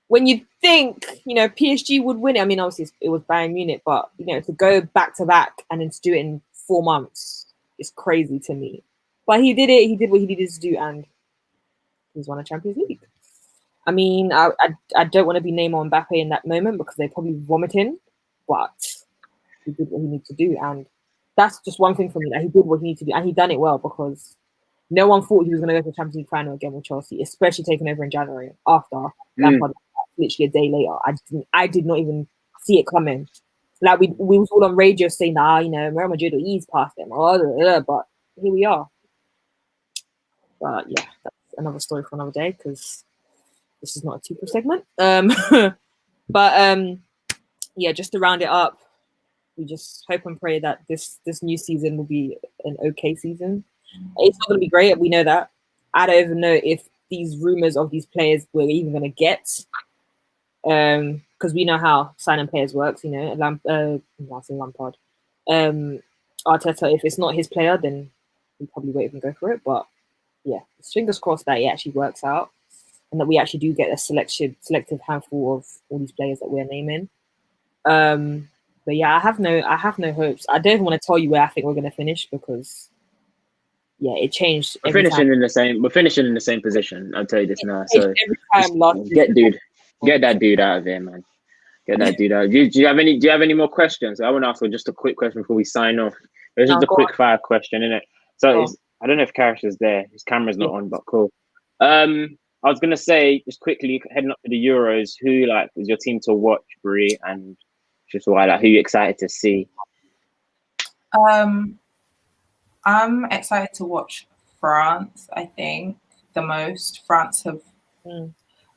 when you think PSG would win it, I mean, obviously it was Bayern Munich, but to go back to back and then to do it in 4 months is crazy to me. But he did it. He did what he needed to do, and he's won a Champions League. I mean, I don't want to be Neymar and Mbappe in that moment because they're probably vomiting, but he did what he needed to do, and that's just one thing for me, that he did what he needed to do, and he done it well because no one thought he was going to go to the Champions League final again with Chelsea, especially taking over in January after Lampard, literally a day later. I did not even see it coming. Like we was all on radio saying, you know, Real Madrid will ease past them, but here we are. But yeah, that's another story for another day because this is not a two-per segment. But yeah, just to round it up, we just hope and pray that this new season will be an okay season. It's not going to be great. We know that. I don't even know if these rumors of these players we're even going to get, because we know how signing players works. You know, Lampard, Arteta. If it's not his player, then we probably won't even go for it. But yeah, fingers crossed that it actually works out and that we actually do get a selective handful of all these players that we're naming. But yeah, I have no hopes. I don't even want to tell you where I think we're going to finish because yeah, it changed. We're finishing in the same position. I'll tell you this now. So every time get that dude out of there, man. Get that dude out. Do you have any more questions? I want to ask just a quick question before we sign off. It's just a quick fire question, isn't it? So I don't know if Karish is there. His camera's not on, but cool. I was gonna say just quickly heading up to the Euros. Who is your team to watch, Brie, and just why? Who you excited to see? I'm excited to watch France. I think the most. France have.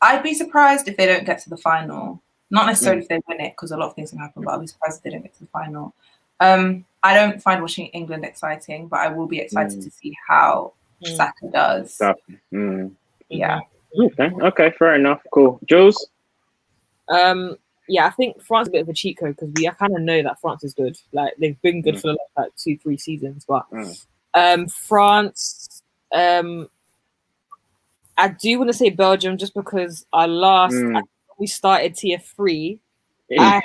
I'd be surprised if they don't get to the final. Not necessarily if they win it, because a lot of things can happen. But I'd be surprised if they don't get to the final. I don't find watching England exciting, but I will be excited to see how Saka does. Yeah. Okay, fair enough. Cool. Jules? Yeah, I think France is a bit of a cheat code because I kind of know that France is good. Like they've been good for like 2-3 seasons, but France. I do want to say Belgium just because we started tier 3. I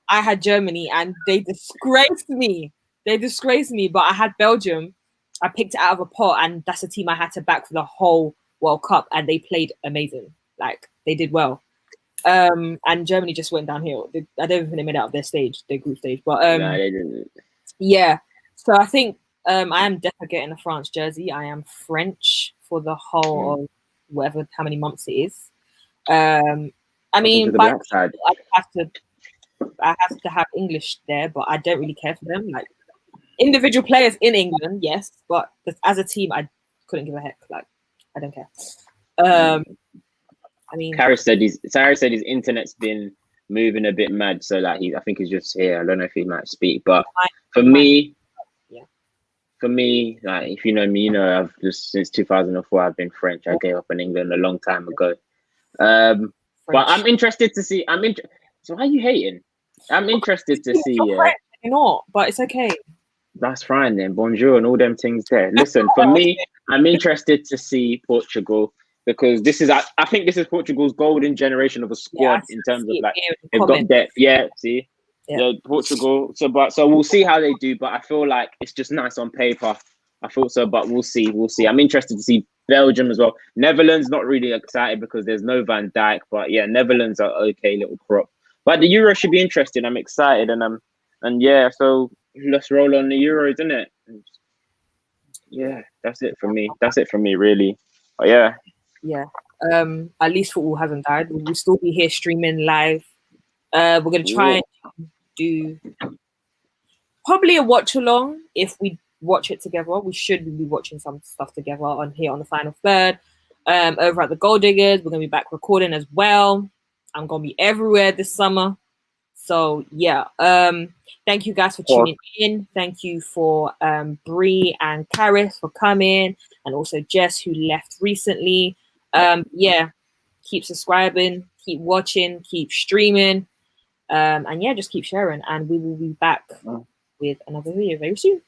had Germany and they disgraced me. But I had Belgium. I picked it out of a pot, and that's a team I had to back for the whole World Cup, and they played amazing. Like they did well. And Germany just went downhill. I don't even think they made it out of their group stage. But no, they didn't. Yeah. So I think I am definitely getting a France jersey. I am French for the whole of how many months it is. I mean, I have to have English there, but I don't really care for them. Like individual players in England, yes, but as a team, I couldn't give a heck. Like I don't care. I mean, Sarah said his internet's been moving a bit mad, so I think he's just here. I don't know if he might speak, but for me, like if you know me, you know I've just since 2004 I've been French. I gave up in England a long time ago. But I'm interested to see. So why are you hating? I'm interested to see. You're not, but it's okay. That's fine then. Bonjour and all them things there. Listen, for me, I'm interested to see Portugal. Because I think this is Portugal's golden generation of a squad in terms of they've got depth. Yeah, see, Portugal. So we'll see how they do. But I feel like it's just nice on paper. I thought so, but we'll see. I'm interested to see Belgium as well. Netherlands, not really excited because there's no Van Dijk. But yeah, Netherlands are okay little crop. But the Euro should be interesting. I'm excited and yeah. So let's roll on the Euros, isn't it? Yeah, that's it for me, really. But yeah. Yeah. At least football hasn't died. We'll still be here streaming live. We're gonna try and do probably a watch along. If we watch it together, we should be watching some stuff together on here on the final third. Over at the Gold Diggers, we're gonna be back recording as well. I'm gonna be everywhere this summer. So yeah. Thank you guys for tuning in. Thank you for Bree and Karis for coming, and also Jess who left recently. Yeah, keep subscribing, keep watching, keep streaming, and yeah, just keep sharing, and we will be back with another video very soon.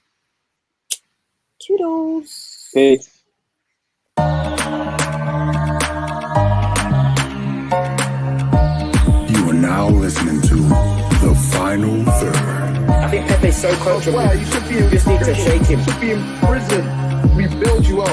Toodles. Peace. You are now listening to The Final Third. I think Pepe's so coachable. You should be in prison. You should be in prison. We build you up.